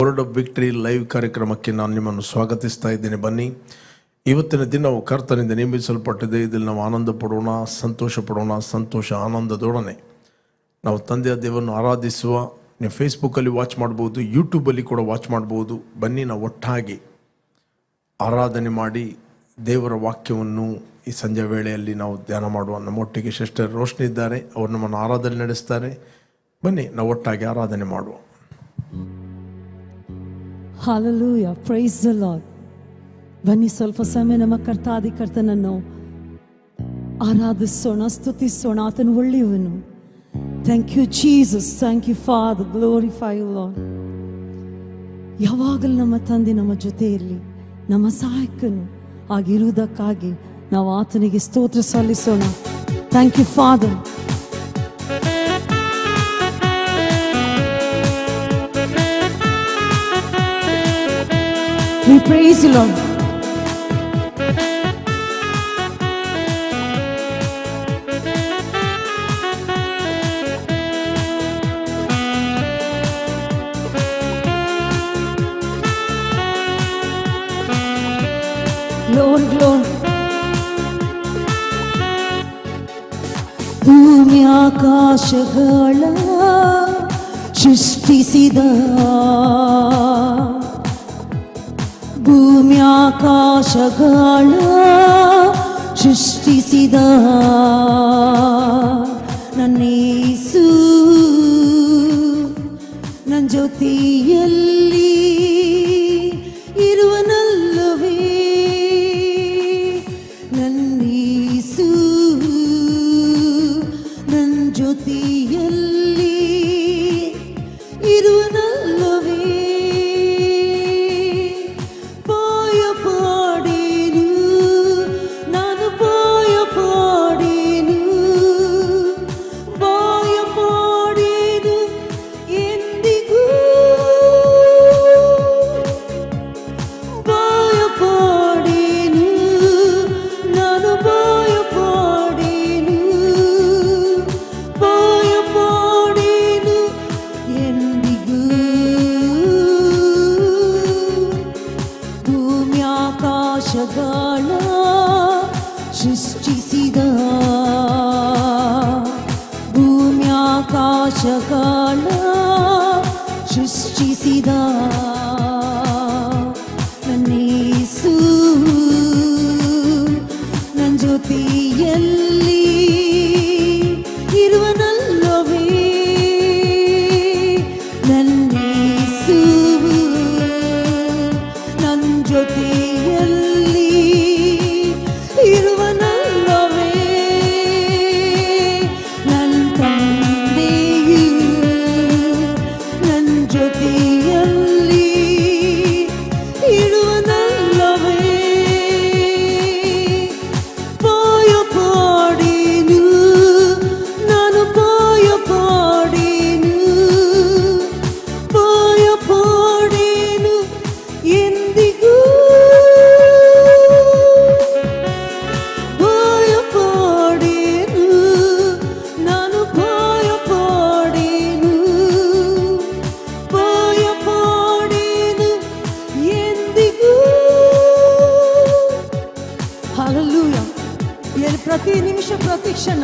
Word of victory live ಕಾರ್ಯಕ್ರಮಕ್ಕೆ ನಾನು ನಿಮ್ಮನ್ನು ಸ್ವಾಗತಿಸ್ತಾ ಇದ್ದೇನೆ. ಬನ್ನಿ, ಇವತ್ತಿನ ದಿನವು ಕರ್ತನಿಂದ ನೇಮಿಸಲ್ಪಟ್ಟಿದೆ. ಇದರಲ್ಲಿ ನಾವು ಆನಂದ ಪಡೋಣ, ಸಂತೋಷ ಪಡೋಣ. ಸಂತೋಷ ಆನಂದದೊಡನೆ ನಾವು ತಂದೆಯ ದೇವರನ್ನು ಆರಾಧಿಸುವ. ನೀವು ಫೇಸ್ಬುಕ್ಕಲ್ಲಿ ವಾಚ್ ಮಾಡ್ಬೋದು, ಯೂಟ್ಯೂಬಲ್ಲಿ ಕೂಡ ವಾಚ್ ಮಾಡ್ಬೋದು. ಬನ್ನಿ, ನಾವು ಒಟ್ಟಾಗಿ ಆರಾಧನೆ ಮಾಡಿ ದೇವರ ವಾಕ್ಯವನ್ನು ಈ ಸಂಜೆ ವೇಳೆಯಲ್ಲಿ ನಾವು ಧ್ಯಾನ ಮಾಡುವ. ನಮ್ಮೊಟ್ಟಿಗೆ ಸಿಸ್ಟರ್ ರೋಶ್ನಿ ಇದ್ದಾರೆ, ಅವರು ನಮ್ಮನ್ನು ಆರಾಧನೆ ನಡೆಸ್ತಾರೆ. ಬನ್ನಿ, ನಾವು ಒಟ್ಟಾಗಿ ಆರಾಧನೆ ಮಾಡುವ. Hallelujah, praise the Lord. ಬನ್ನಿ, ಸ್ವಲ್ಪ ಸಮಯ ನಮ್ಮ ಕರ್ತಾದಿ ಕರ್ತನನ್ನು ಆರಾಧಿಸೋಣ, ಸ್ತುತಿಸೋಣ. ಆತನು ಒಳ್ಳೆಯವನು. Thank you Jesus, thank you father, glorify you lord. ಯಾವಾಗಲೂ ನಮ್ಮ ತಂದೆ ನಮ್ಮ ಜೊತೆಯಲ್ಲಿ ನಮ್ಮ ಸಹಾಯಕನು ಆಗಿರುವುದಕ್ಕಾಗಿ ನಾವು ಆತನಿಗೆ ಸ್ತೋತ್ರ ಸಲ್ಲಿಸೋಣ. Thank you father. We praise you, Lord. Lord, Lord. ಭೂಮಿ ಆಕಾಶಗಳ ಸೃಷ್ಟಿಸಿದ, ಭೂಮಿ ಆಕಾಶಗಳ ಸೃಷ್ಟಿಸಿದ ನನ್ನ ಯೇಸು ನನ್ನ ಜೊತೆಯಲ್ಲಿ ಇರುವನಲ್ಲವೇ. ನನ್ನ ಯೇಸು ನನ್ನ ಜೊತೆಯಲ್ಲಿ ಇರುವನಲ್ಲವೇ. ಸೃಷ್ಟಿಸಿದ, ಭೂಮಿ ಆಕಾಶಗಳ ಸೃಷ್ಟಿಸಿದ ನನ್ನ ಯೇಸು ನನ್ನ ಜೊತೆಯಲ್ಲಿ ಇರುವನಲ್ಲವೇ. ನನ್ನ ಯೇಸು ನನ್ನ ಜೊತೆಯಲ್ಲಿ ಇರುವನಲ್ಲವೇ. ನನ್ನ ತಂದೆಯು ನನ್ನ ಜೊತೆಯಲ್ಲಿ ಇರುವನಲ್ಲವೇ. ಭಯಪಡೆನು ನಾನು, ಭಯಪಡೆನು, ಭಯಪಡೆನು ಎಂದಿಗೂ. ಪ್ರತಿ ನಿಮಿಷ ಪ್ರತಿ ಕ್ಷಣ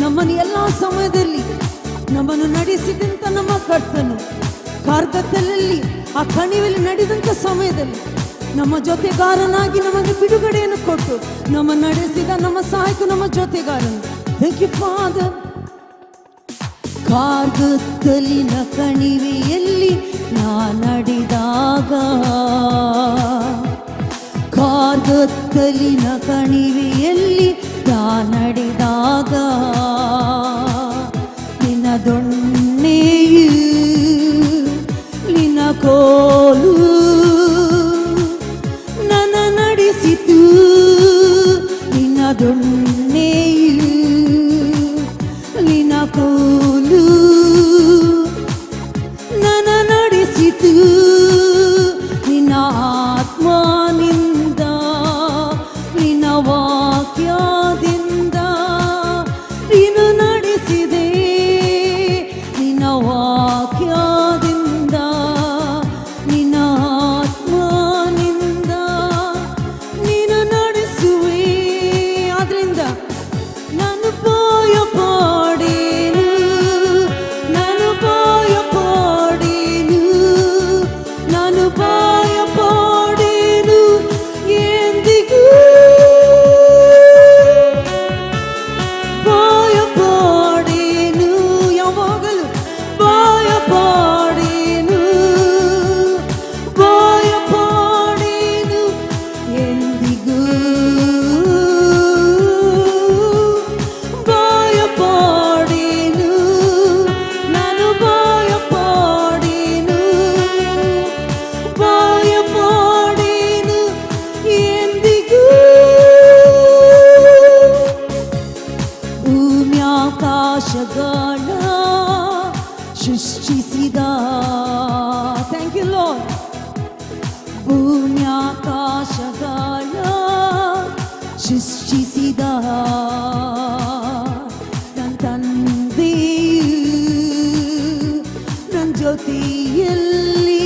ನಮ್ಮನ್ನು ಎಲ್ಲ ಸಮಯದಲ್ಲಿ ನಮ್ಮನ್ನು ನಡೆಸಿದಂಥ ನಮ್ಮ ಕರ್ತನು ಕಾರ್ಗತ್ತಲಲ್ಲಿ ಆ ಕಣಿವೆಯಲ್ಲಿ ನಡೆದಂಥ ಸಮಯದಲ್ಲಿ ನಮ್ಮ ಜೊತೆಗಾರನಾಗಿ ನಮಗೆ ಬಿಡುಗಡೆಯನ್ನು ಕೊಟ್ಟು ನಮ್ಮ ನಡೆಸಿದ ನಮ್ಮ ಸಹಾಯಕ, ನಮ್ಮ ಜೊತೆಗಾರನು. Thank you father. ಕಾರ್ಗತ್ತಲಿನ ಕಣಿವೆಯಲ್ಲಿ ನಾ ನಡೆದಾಗ, ಕಾರ್ಗತ್ತಲಿನ ಕಣಿವೆಯಲ್ಲಿ ನಾ ನಡೆದಾಗ ನಿನ್ನ ದೊಣ್ಣೆಯು ನಿನ್ನ ಕೋಲು ನನ್ನ ನಡೆಸಿತು. ನಿನ್ನ ದೊಣ್ಣೆಯು ನಿನ್ನ ಕೋಲು ನನ್ನ ನಡೆಸಿತು. ನಿನ್ನ ಆತ್ಮನಿಂದ ನಿನ್ನ ವಾಕ್ಯದಿಂದ ನೀನು ನಡೆಸಿದೆ. ನಿನ್ನ ವಾಕ್ಯದಿಂದ ಪುಣ್ಯಾಕಾಶಗಳ ಸೃಷ್ಟಿಸಿದ ನನ್ನ ತಂದೆಯು ನನ್ನ ಜೊತೆಯಲ್ಲಿ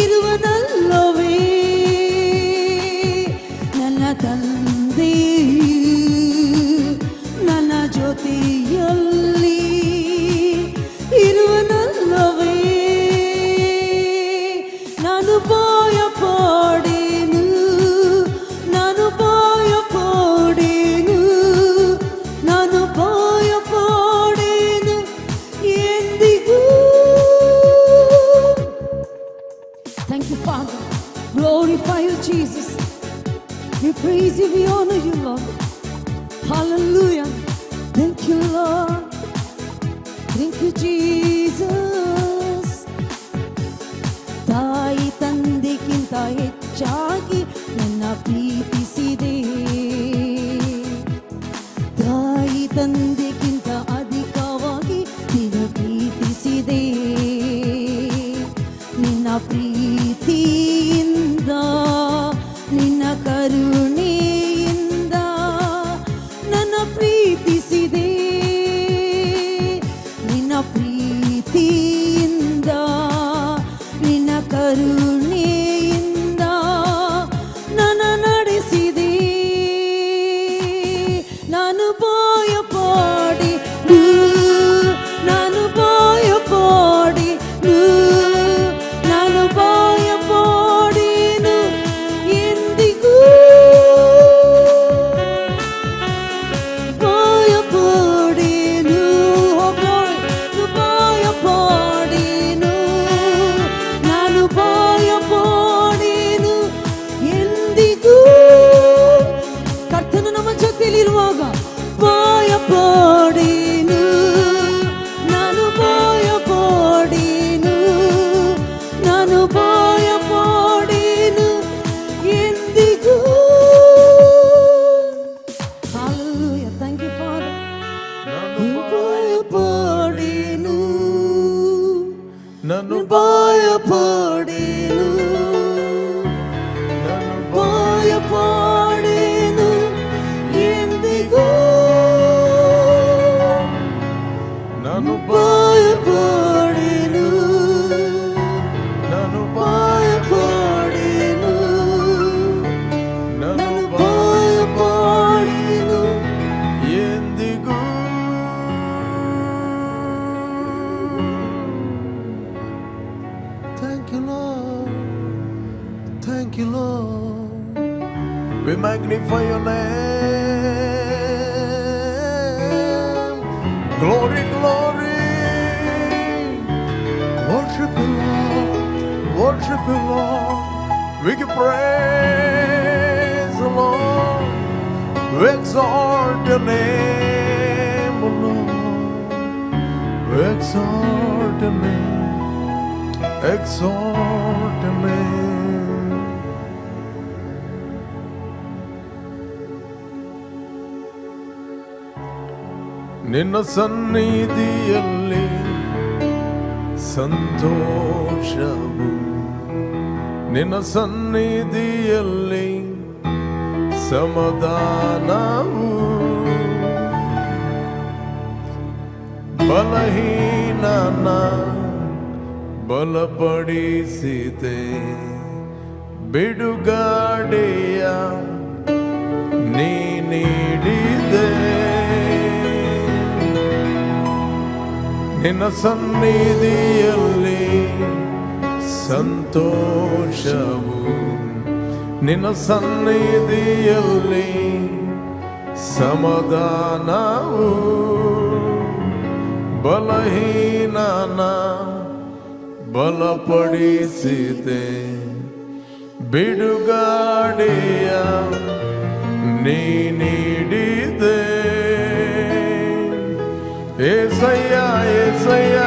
ಇರುವನಲ್ಲವೇ. ನನ್ನ ತಂದೆಯು ನನ್ನ ಜೊತೆಯಲ್ಲಿ ಇರುವನಲ್ಲವೇ. ನಾನು ಭಯಪಡೆನು, ನಾನು ಭಯಪಡೆನು, ನಾನು ಭಯಪಡೆನು ಎಂದಿಗೂ. Thank you, Father. Glorify you, Jesus. We praise you, we honor you, Lord. Hallelujah. Thank you, Lord. Thank you, Jesus. ತಾಯಿ ತಂದೆಗಿಂತ ಹೆಚ್ಚಾಗಿ ನನ್ನ ಪ್ರೀತಿಸಿದೆ, ತಾಯಿ ತಂದೆಗಿಂತ ಅಧಿಕವಾಗಿ ನಿನ್ನ ಪ್ರೀತಿಸಿದೆ. ನಿನ್ನ ಪ್ರೀತಿಯಿಂದ, ನಿನ್ನ ಕರುಣೆಯಿಂದ ನನ್ನ ಪ್ರೀತಿಸಿದೆ. ನಿನ್ನ ಪ್ರೀತಿಯಿಂದ, ನಿನ್ನ ಕರುಣೆಯಿಂದ ನನ್ನ ನಡೆಸಿದೆ. ನಾನು ಭಯಪಡೆನು, ನಾನು ಭಯಪಡೆನು, ನಾನು ಭಯಪಡೆನು ಎಂದಿಗೂ. ಭಯಪಡೆನು, ಭಯಪಡೆನು, ನಾನು ಭಯಪಡೆನು ಎಂದಿಗೂ. ಕರ್ತನು ನಮ್ಮ ಜೊತೆಯಲ್ಲಿರುವಾಗ ಭಯಪಡೆನು, ನಾನು ಭಯಪಡೆನು, ನಾನು ಭಯಪಡೆನು ಎಂದಿಗೂ. Hallelujah. Thank you, Father. ಭಯಪಡೆನು, ನಾನು ಭಯಪಡೆನು, ಭಯಪಡೆನು ಎಂದಿಗೂ. ನಾನು ಭಯಪಡೆನು, ನಾನು ಭಯಪಡೆನು, ನಾನು ನಾನು ಭಯಪಡೆನು ಎಂದಿಗೂ. Thank you, Lord. Thank you, Lord. We magnify your name. Glory, glory. Worship you, Lord. Worship you, Lord. We give praise, Lord. We exalt your name, O Lord. We exalt your name. Exalt your name. ನಿನ್ನ ಸನ್ನಿಧಿಯಲ್ಲಿ ಸಂತೋಷವು, ನಿನ್ನ ಸನ್ನಿಧಿಯಲ್ಲಿ ಸಮಾಧಾನವು. ಬಲಹೀನನ ಬಲಪಡಿಸಿದೆ, ಬಿಡುಗಡೆಯ ನೀ ನೀಡಿದೆ. ನಿನ್ನ ಸನ್ನಿಧಿಯಲ್ಲಿ ಸಂತೋಷವು, ನಿನ್ನ ಸನ್ನಿಧಿಯಲ್ಲಿ ಸಮಾಧಾನವು. ಬಲಹೀನನ ಬಲಪಡಿಸಿದೆ, ಬಿಡುಗಡೆಯ ನೀ ನೀಡಿದೆ. ಏಸಯ್ಯ ಏಸಯ್ಯ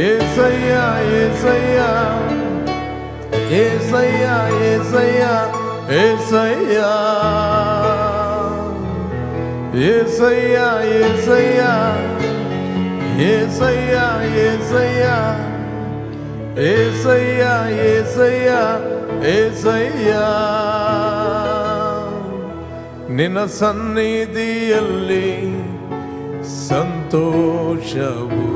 ಏಸಯ್ಯ ಏಸಯ್ಯ ಏಸಯ್ಯ ಏಸಯ್ಯ ಏಸಯ್ಯ ಏಸಯ್ಯ ಏಸಯ್ಯ ಏಸಯ್ಯ ಏಸಯ್ಯ ಏಸಯ್ಯ ಏಸಯ್ಯ ಏಸಯ್ಯ, ನಿನ್ನ ಸನ್ನಿಧಿಯಲ್ಲಿ ಸಂತೋಷವು,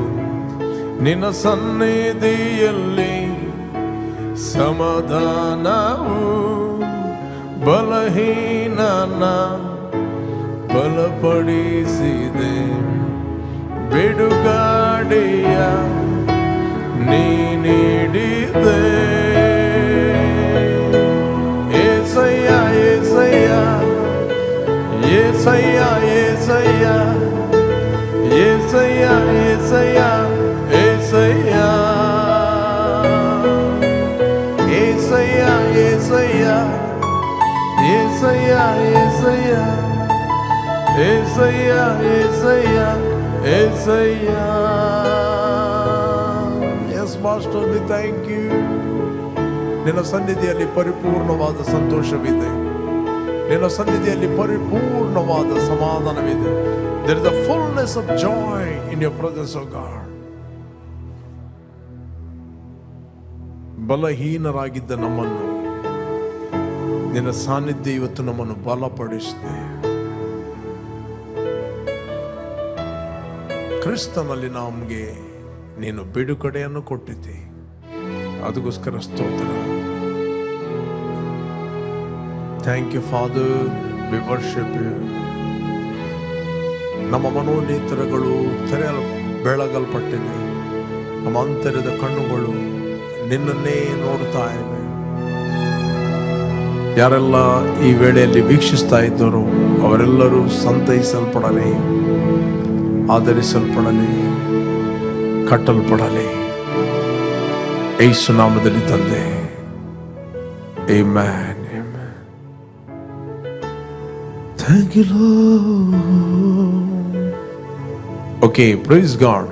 ನಿನ್ನ ಸನ್ನಿಧಿಯಲ್ಲಿ ಸಮಾಧಾನವು, ಬಲಹೀನನ ಬಲಪಡಿಸಿದೆ, ಬಿಡುಗಡೆಯ ನೀ ನೀಡಿದೆ. ಏಸಯ್ಯ Yesayya Yesayya Yesayya Yesayya Yesayya Yesayya Yesayya Yesayya Yesayya Yesayya Yesayya Yesayya Yesayya. Yes master, we thank you. ನಿನ್ನ ಸನ್ನಿಧಿಯಲ್ಲಿ ಪರಿಪೂರ್ಣವಾದ ಸಂತೋಷವಿದೆ, ನಿನ್ನ ಸನ್ನಿಧಿಯಲ್ಲಿ ಪರಿಪೂರ್ಣವಾದ ಸಮಾಧಾನವಿದೆ. There is a fullness of joy in your presence, O God. ಬಲಹೀನರಾಗಿದ್ದ ನಮ್ಮನ್ನು ನಿನ್ನ ಸಾನ್ನಿಧ್ಯ ಇವತ್ತು ನಮ್ಮನ್ನು ಬಲಪಡಿಸಿದೆ. ಕ್ರಿಸ್ತನಲ್ಲಿ ನಮಗೆ ನೀನು ಬಿಡುಗಡೆಯನ್ನು ಕೊಟ್ಟಿದ್ದೆ, ಅದಕ್ಕೋಸ್ಕರ ಸ್ತೋತ್ರ. Thank you father, we worship you. ನಮ್ಮ ಮನೋನೇತ್ರಗಳು ಬೆಳಗಲ್ಪಟ್ಟಿವೆ, ನಮ್ಮ ಅಂತರ್ಯದ ಕಣ್ಣುಗಳು ನಿನ್ನನ್ನೇ ನೋಡ್ತಾ ಇವೆ. ಯಾರೆಲ್ಲ ಈ ವೇಳೆಯಲ್ಲಿ ವೀಕ್ಷಿಸ್ತಾ ಇದ್ದರೋ ಅವರೆಲ್ಲರೂ ಸಂತೈಸಲ್ಪಡಲಿ, ಆದರಿಸಲ್ಪಡಲಿ, ಕಟ್ಟಲ್ಪಡಲಿ. ಯೇಸು ನಾಮದಲ್ಲಿ ತಂದೆ, amen. Thank you, Lord. Okay, praise God.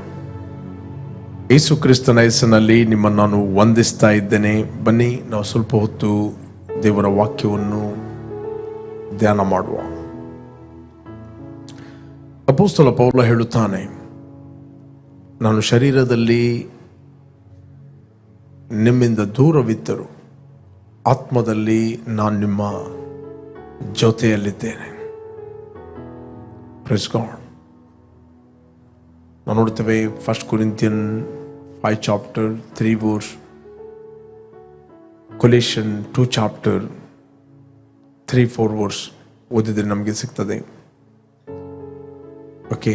ಯೇಸು ಕ್ರಿಸ್ತನ ಹೆಸರಿನಲ್ಲಿ ನಿಮ್ಮನ್ನು ನಾನು ವಂದಿಸ್ತಾ ಇದ್ದೇನೆ. ಬನ್ನಿ ನಾವು ಸ್ವಲ್ಪ ಹೊತ್ತು ದೇವರ ವಾಕ್ಯವನ್ನು ಧ್ಯಾನ ಮಾಡುವ. ಅಪೊಸ್ತಲ ಪೌಲ ಹೇಳುತ್ತಾನೆ, ನಾನು ಶರೀರದಲ್ಲಿ ನಿಮ್ಮಿಂದ ದೂರವಿದ್ದರು ಆತ್ಮದಲ್ಲಿ ನಾನು ನಿಮ್ಮ ಜೊತೆಯಲ್ಲಿದ್ದೇನೆ. Praise God. ನಾವು ನೋಡ್ತೇವೆ 1 Corinthians 5 chapter 3 verse, Colossians 2 chapter 3-4 verse ಓದಿದ್ರೆ ನಮಗೆ ಸಿಗ್ತದೆ. ಓಕೆ,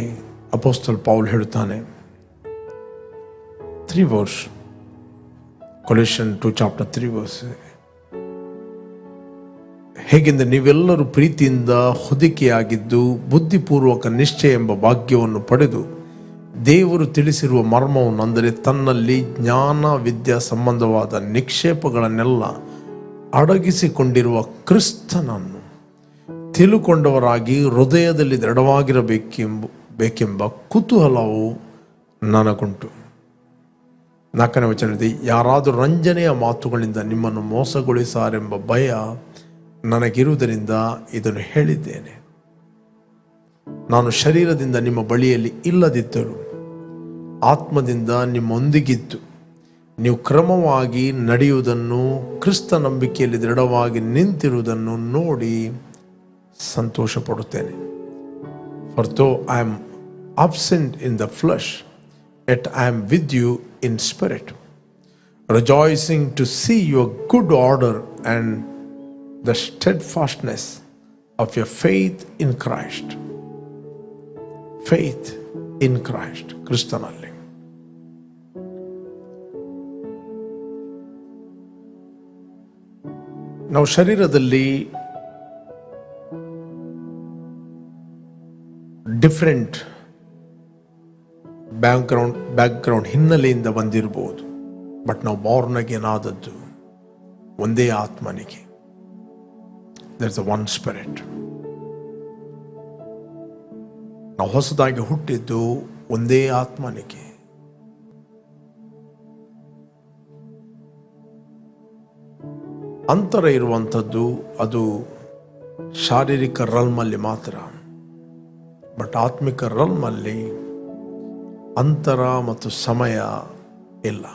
ಅಪೊಸ್ತಲ ಪೌಲ್ ಹೇಳುತ್ತಾನೆ 3 verse, Colossians 2 chapter 3 verse, ಹೇಗೆಂದರೆ ನೀವೆಲ್ಲರೂ ಪ್ರೀತಿಯಿಂದ ಹೊದಿಕೆಯಾಗಿದ್ದು ಬುದ್ಧಿಪೂರ್ವಕ ನಿಶ್ಚಯ ಎಂಬ ಭಾಗ್ಯವನ್ನು ಪಡೆದು ದೇವರು ತಿಳಿಸಿರುವ ಮರ್ಮವನ್ನು, ಅಂದರೆ ತನ್ನಲ್ಲಿ ಜ್ಞಾನ ವಿದ್ಯಾ ಸಂಬಂಧವಾದ ನಿಕ್ಷೇಪಗಳನ್ನೆಲ್ಲ ಅಡಗಿಸಿಕೊಂಡಿರುವ ಕ್ರಿಸ್ತನನ್ನು ತಿಳುಕೊಂಡವರಾಗಿ ಹೃದಯದಲ್ಲಿ ದೃಢವಾಗಿರಬೇಕೆಂಬ ಕುತೂಹಲವು ನನಗುಂಟು. 4ನೇ ವಚನದಲ್ಲಿ, ಯಾರಾದರೂ ರಂಜನೆಯ ಮಾತುಗಳಿಂದ ನಿಮ್ಮನ್ನು ಮೋಸಗೊಳಿಸಾರೆಂಬ ಭಯ ನನಗಿರುವುದರಿಂದ ಇದನ್ನು ಹೇಳಿದ್ದೇನೆ. ನಾನು ಶರೀರದಿಂದ ನಿಮ್ಮ ಬಳಿಯಲ್ಲಿ ಇಲ್ಲದಿದ್ದರೂ ಆತ್ಮದಿಂದ ನಿಮ್ಮೊಂದಿಗಿದ್ದು ನೀವು ಕ್ರಮವಾಗಿ ನಡೆಯುವುದನ್ನು, ಕ್ರಿಸ್ತ ನಂಬಿಕೆಯಲ್ಲಿ ದೃಢವಾಗಿ ನಿಂತಿರುವುದನ್ನು ನೋಡಿ ಸಂತೋಷ ಪಡುತ್ತೇನೆ. For though I am absent in the flesh, yet I am with you in spirit, rejoicing to see your good order and the steadfastness of your faith in Christ. Faith in Christ, ಕ್ರಿಸ್ತನಲ್ಲಿ. ನಾವು ಶರೀರದಲ್ಲಿ different background ಹಿನ್ನೆಲೆಯಿಂದ ಬಂದಿರಬಹುದು, but ನಾವು Born again ಆದದ್ದು ಒಂದೇ ಆತ್ಮನಿಗೆ. There's a one spirit. ನಾವು ಹೊಸದಾಗಿ ಹುಟ್ಟಿದ್ದು ಒಂದೇ ಆತ್ಮನಿಗೆ. ಅಂತರ ಇರುವಂಥದ್ದು ಅದು ಶಾರೀರಿಕ ರಲ್ಮಲ್ಲಿ ಮಾತ್ರ, ಬಟ್ ಆತ್ಮಿಕ ರಲ್ಮಲ್ಲಿ ಅಂತರ ಮತ್ತು ಸಮಯ ಇಲ್ಲ.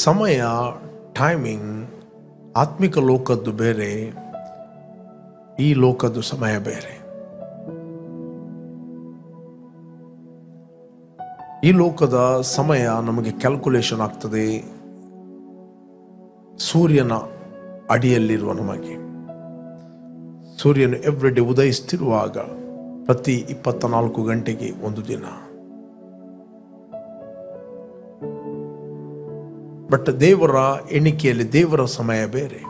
ಸಮಯ, ಟೈಮಿಂಗ್ ಆತ್ಮಿಕ ಲೋಕದ್ದು ಬೇರೆ, ಈ ಲೋಕದ್ದು ಸಮಯ ಬೇರೆ. ಈ ಲೋಕದ ಸಮಯ ನಮಗೆ ಕ್ಯಾಲ್ಕುಲೇಷನ್ ಆಗ್ತದೆ ಸೂರ್ಯನ ಅಡಿಯಲ್ಲಿರುವ ನಮಗೆ. ಸೂರ್ಯನು ಎವ್ರಿಡೇ ಉದಯಿಸ್ತಿರುವಾಗ ಪ್ರತಿ 24 ಗಂಟೆಗೆ ಒಂದು ದಿನ. ಬಟ್ ದೇವರ ಎಣಿಕೆಯಲ್ಲಿ ದೇವರ ಸಮಯ ಬೇರೆ.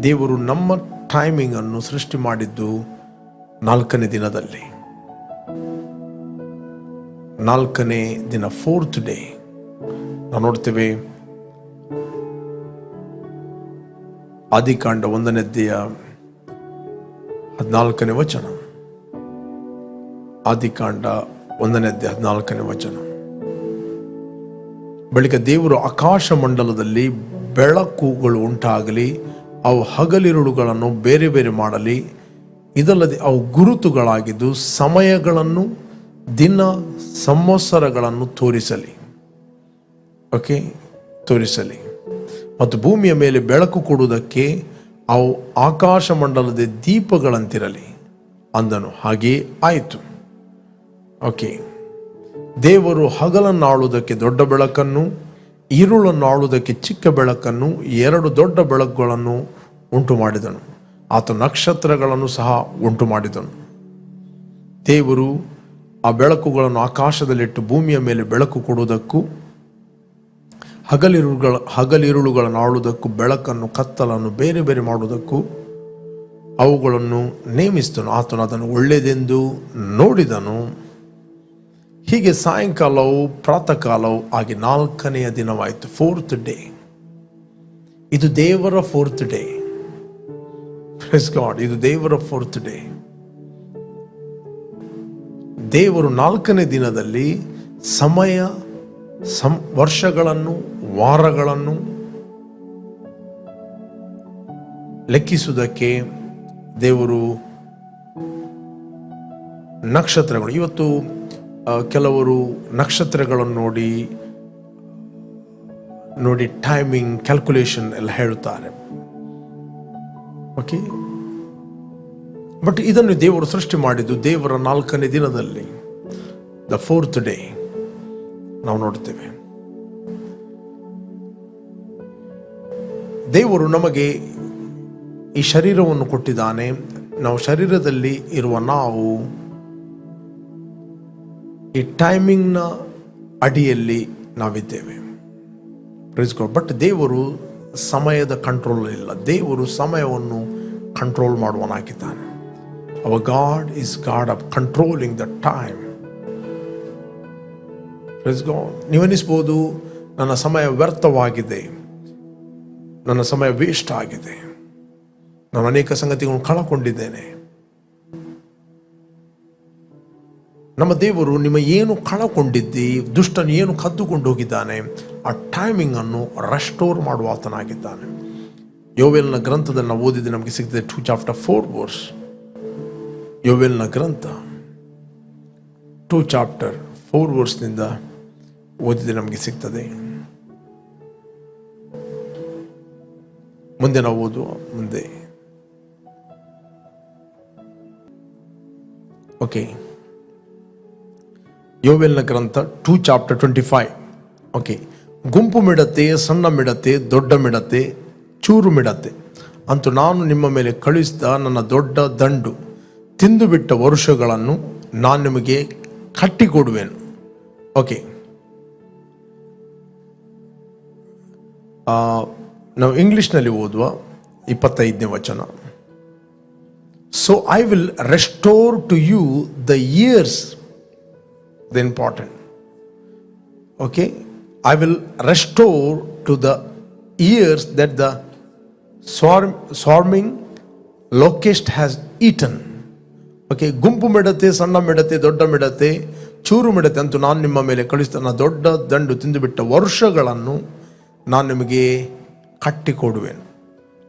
ದೇವರು ನಮ್ಮ ಟೈಮಿಂಗ್ ಅನ್ನು ಸೃಷ್ಟಿ ಮಾಡಿದ್ದು 4ನೇ ದಿನದಲ್ಲಿ. 4ನೇ ದಿನ, 4th ಡೇ. ನಾವು ನೋಡ್ತೇವೆ ಆದಿಕಾಂಡ 1ನೇ ಅಧ್ಯಾಯ 14ನೇ ವಚನ. ಆದಿಕಾಂಡ 1ನೇ ಅಧ್ಯಾಯ 14ನೇ ವಚನ. ಬಳಿಕ ದೇವರು ಆಕಾಶ ಮಂಡಲದಲ್ಲಿ ಬೆಳಕುಗಳು ಉಂಟಾಗಲಿ, ಅವು ಹಗಲಿರುಳುಗಳನ್ನು ಬೇರೆ ಬೇರೆ ಮಾಡಲಿ, ಇದಲ್ಲದೆ ಅವು ಗುರುತುಗಳಾಗಿದ್ದು ಸಮಯಗಳನ್ನು, ದಿನ ಸಂವತ್ಸರಗಳನ್ನು ತೋರಿಸಲಿ. ಓಕೆ, ತೋರಿಸಲಿ. ಮತ್ತು ಭೂಮಿಯ ಮೇಲೆ ಬೆಳಕು ಕೊಡುವುದಕ್ಕೆ ಅವು ಆಕಾಶ ಮಂಡಲದ ದೀಪಗಳಂತಿರಲಿ ಅಂದನು. ಹಾಗೆಯೇ ಆಯಿತು. ಓಕೆ, ದೇವರು ಹಗಲನ್ನು ಆಳುವುದಕ್ಕೆ ದೊಡ್ಡ ಬೆಳಕನ್ನು, ഇരുಳನ್ನು ಆಳುವುದಕ್ಕೆ ಚಿಕ್ಕ ಬೆಳಕನ್ನು, 2 ದೊಡ್ಡ ಬೆಳಕುಗಳನ್ನು ಉಂಟು ಮಾಡಿದನು. ಆತ ನಕ್ಷತ್ರಗಳನ್ನು ಸಹ ಉಂಟು ಮಾಡಿದನು. ದೇವರು ಆ ಬೆಳಕುಗಳನ್ನು ಆಕಾಶದಲ್ಲಿಟ್ಟು ಭೂಮಿಯ ಮೇಲೆ ಬೆಳಕು ಕೊಡುವುದಕ್ಕೂ ಹಗಲಿರುಳುಗಳನ್ನು ಆಳುವುದಕ್ಕೂ, ಬೆಳಕನ್ನು ಕತ್ತಲನ್ನು ಬೇರೆ ಬೇರೆ ಮಾಡುವುದಕ್ಕೂ ಅವುಗಳನ್ನು ನೇಮಿಸಿದನು. ಆತನು ಅದನ್ನು ಒಳ್ಳೆಯದೆಂದು ನೋಡಿದನು. ಹೀಗೆ ಸಾಯಂಕಾಲವು ಪ್ರಾತಃ ಕಾಲವು ಆಗಿ 4ನೆಯ ದಿನವಾಯಿತು. 4th day. ಇದು ದೇವರ 4th ಡೇ. Praise God. ಇದು ದೇವರ 4th ಡೇ. ದೇವರು 4ನೇ ದಿನದಲ್ಲಿ ಸಮಯ, ವರ್ಷಗಳನ್ನು, ವಾರಗಳನ್ನು ಲೆಕ್ಕಿಸುವುದಕ್ಕೆ ದೇವರು ನಕ್ಷತ್ರಗಳು, ಇವತ್ತು ಕೆಲವರು ನಕ್ಷತ್ರಗಳನ್ನು ನೋಡಿ ಟೈಮಿಂಗ್, ಕ್ಯಾಲ್ಕುಲೇಷನ್ ಎಲ್ಲ ಹೇಳುತ್ತಾರೆ. ಓಕೆ, ಬಟ್ ಇದನ್ನು ದೇವರು ಸೃಷ್ಟಿ ಮಾಡಿದ್ದು ದೇವರ 4ನೇ ದಿನದಲ್ಲಿ, ದ 4th ಡೇ ನಾವು ನೋಡ್ತೇವೆ. ದೇವರು ನಮಗೆ ಈ ಶರೀರವನ್ನು ಕೊಟ್ಟಿದ್ದಾನೆ. ನಾವು ಶರೀರದಲ್ಲಿ ಇರುವ ನಾವು ಈ ಟೈಮಿಂಗ್ನ ಅಡಿಯಲ್ಲಿ ನಾವಿದ್ದೇವೆ. Praise God. ಬಟ್ ದೇವರು ಸಮಯದ ಕಂಟ್ರೋಲ್ ಇಲ್ಲ. ದೇವರು ಸಮಯವನ್ನು ಕಂಟ್ರೋಲ್ ಮಾಡುವನಾಗಿದ್ದಾನೆ. Our God is God of controlling the time. Praise God. ನೀವನಿಸ್ಬೋದು, ನನ್ನ ಸಮಯ ವ್ಯರ್ಥವಾಗಿದೆ, ನನ್ನ ಸಮಯ ವೇಸ್ಟ್ ಆಗಿದೆ, ನಾನು ಅನೇಕ ಸಂಗತಿಗಳನ್ನು ಕಳಕೊಂಡಿದ್ದೇನೆ. ನಮ್ಮ ದೇವರು ನಿಮ್ಮ ಏನು ಕಳಕೊಂಡಿದ್ದಿ, ದುಷ್ಟನು ಏನು ಕದ್ದುಕೊಂಡು ಹೋಗಿದ್ದಾನೆ, ಆ ಟೈಮಿಂಗ್ ಅನ್ನು ರೆಸ್ಟೋರ್ ಮಾಡುವ ಆತನಾಗಿದ್ದಾನೆ. ಯೋವೇಲ್ನ ಗ್ರಂಥದಲ್ಲಿ ನಾವು ಓದಿದ್ರೆ ನಮಗೆ ಸಿಗ್ತದೆ 2 chapter 4 verse. ಯೋವೇಲ್ನ ಗ್ರಂಥ 2 chapter 4 verse ಓದಿದ್ರೆ ನಮಗೆ ಸಿಗ್ತದೆ. ಮುಂದೆ ನಾವು ಓದುವ ಮುಂದೆ. ಓಕೆ, ಯೋವೇಲ್ನ ಗ್ರಂಥ 2 chapter 25. ಓಕೆ, ಗುಂಪು ಮಿಡತೆ, ಸಣ್ಣ ಮಿಡತೆ, ದೊಡ್ಡ ಮಿಡತೆ, ಚೂರು ಮಿಡತೆ ಅಂತೂ ನಾನು ನಿಮ್ಮ ಮೇಲೆ ಕಳುಹಿಸಿದ ನನ್ನ ದೊಡ್ಡ ದಂಡು ತಿಂದು ಬಿಟ್ಟ ವರುಷಗಳನ್ನು ನಾನು ನಿಮಗೆ ಕಟ್ಟಿಕೊಡುವೆನು. ಓಕೆ, ನಾವು ಇಂಗ್ಲಿಷ್ನಲ್ಲಿ ಓದುವ 25ನೇ ವಚನ. So I will restore to you the years, the important. Okay, I will restore to the years that the swarming locust has eaten. Okay, ಗುಂಪು ಮಿಡತೆ, ಸಣ್ಣ ಮಿಡತೆ, ದೊಡ್ಡ ಮಿಡತೆ, ಚೂರು ಮಿಡತೆ ಅಂತೂ ನಾನು ನಿಮ್ಮ ಮೇಲೆ ಕಳಿಸ್ತಾನ ದೊಡ್ಡ ದಂಡು ತಿಂದುಬಿಟ್ಟ ವರ್ಷಗಳನ್ನು ನಾನು ನಿಮಗೆ ಕಟ್ಟಿಕೊಡುವೆನು.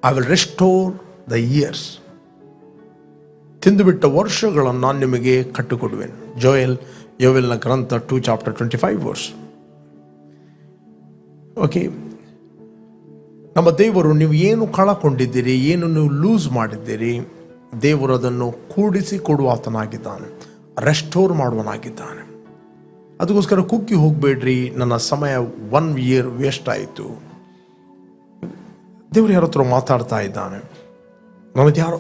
I will restore the years. ತಿಂದುಬಿಟ್ಟ ವರ್ಷಗಳನ್ನು ನಾನು ನಿಮಗೆ ಕಟ್ಟಿಕೊಡುವೆನು. ಯೋವೇಲ್ನ ಗ್ರಂಥ 2 chapter 25 verse. ಓಕೆ, ನಮ್ಮ ದೇವರು ನೀವು ಏನು ಕಳಕೊಂಡಿದ್ದೀರಿ, ಏನು ನೀವು ಲೂಸ್ ಮಾಡಿದ್ದೀರಿ, ದೇವರು ಅದನ್ನು ಕೂಡಿಸಿ ಕೊಡುವ ಆತನಾಗಿದ್ದಾನೆ, ರೆಸ್ಟೋರ್ ಮಾಡುವನಾಗಿದ್ದಾನೆ. ಅದಕ್ಕೋಸ್ಕರ ಕುಗ್ಗಿ ಹೋಗಬೇಡ್ರಿ, ನನ್ನ ಸಮಯ 1 year ವೇಸ್ಟ್ ಆಯಿತು. ದೇವರು ಯಾರ ಹತ್ರ ಮಾತಾಡ್ತಾ ಇದ್ದಾನೆ, ನನಗೆ ಯಾರೋ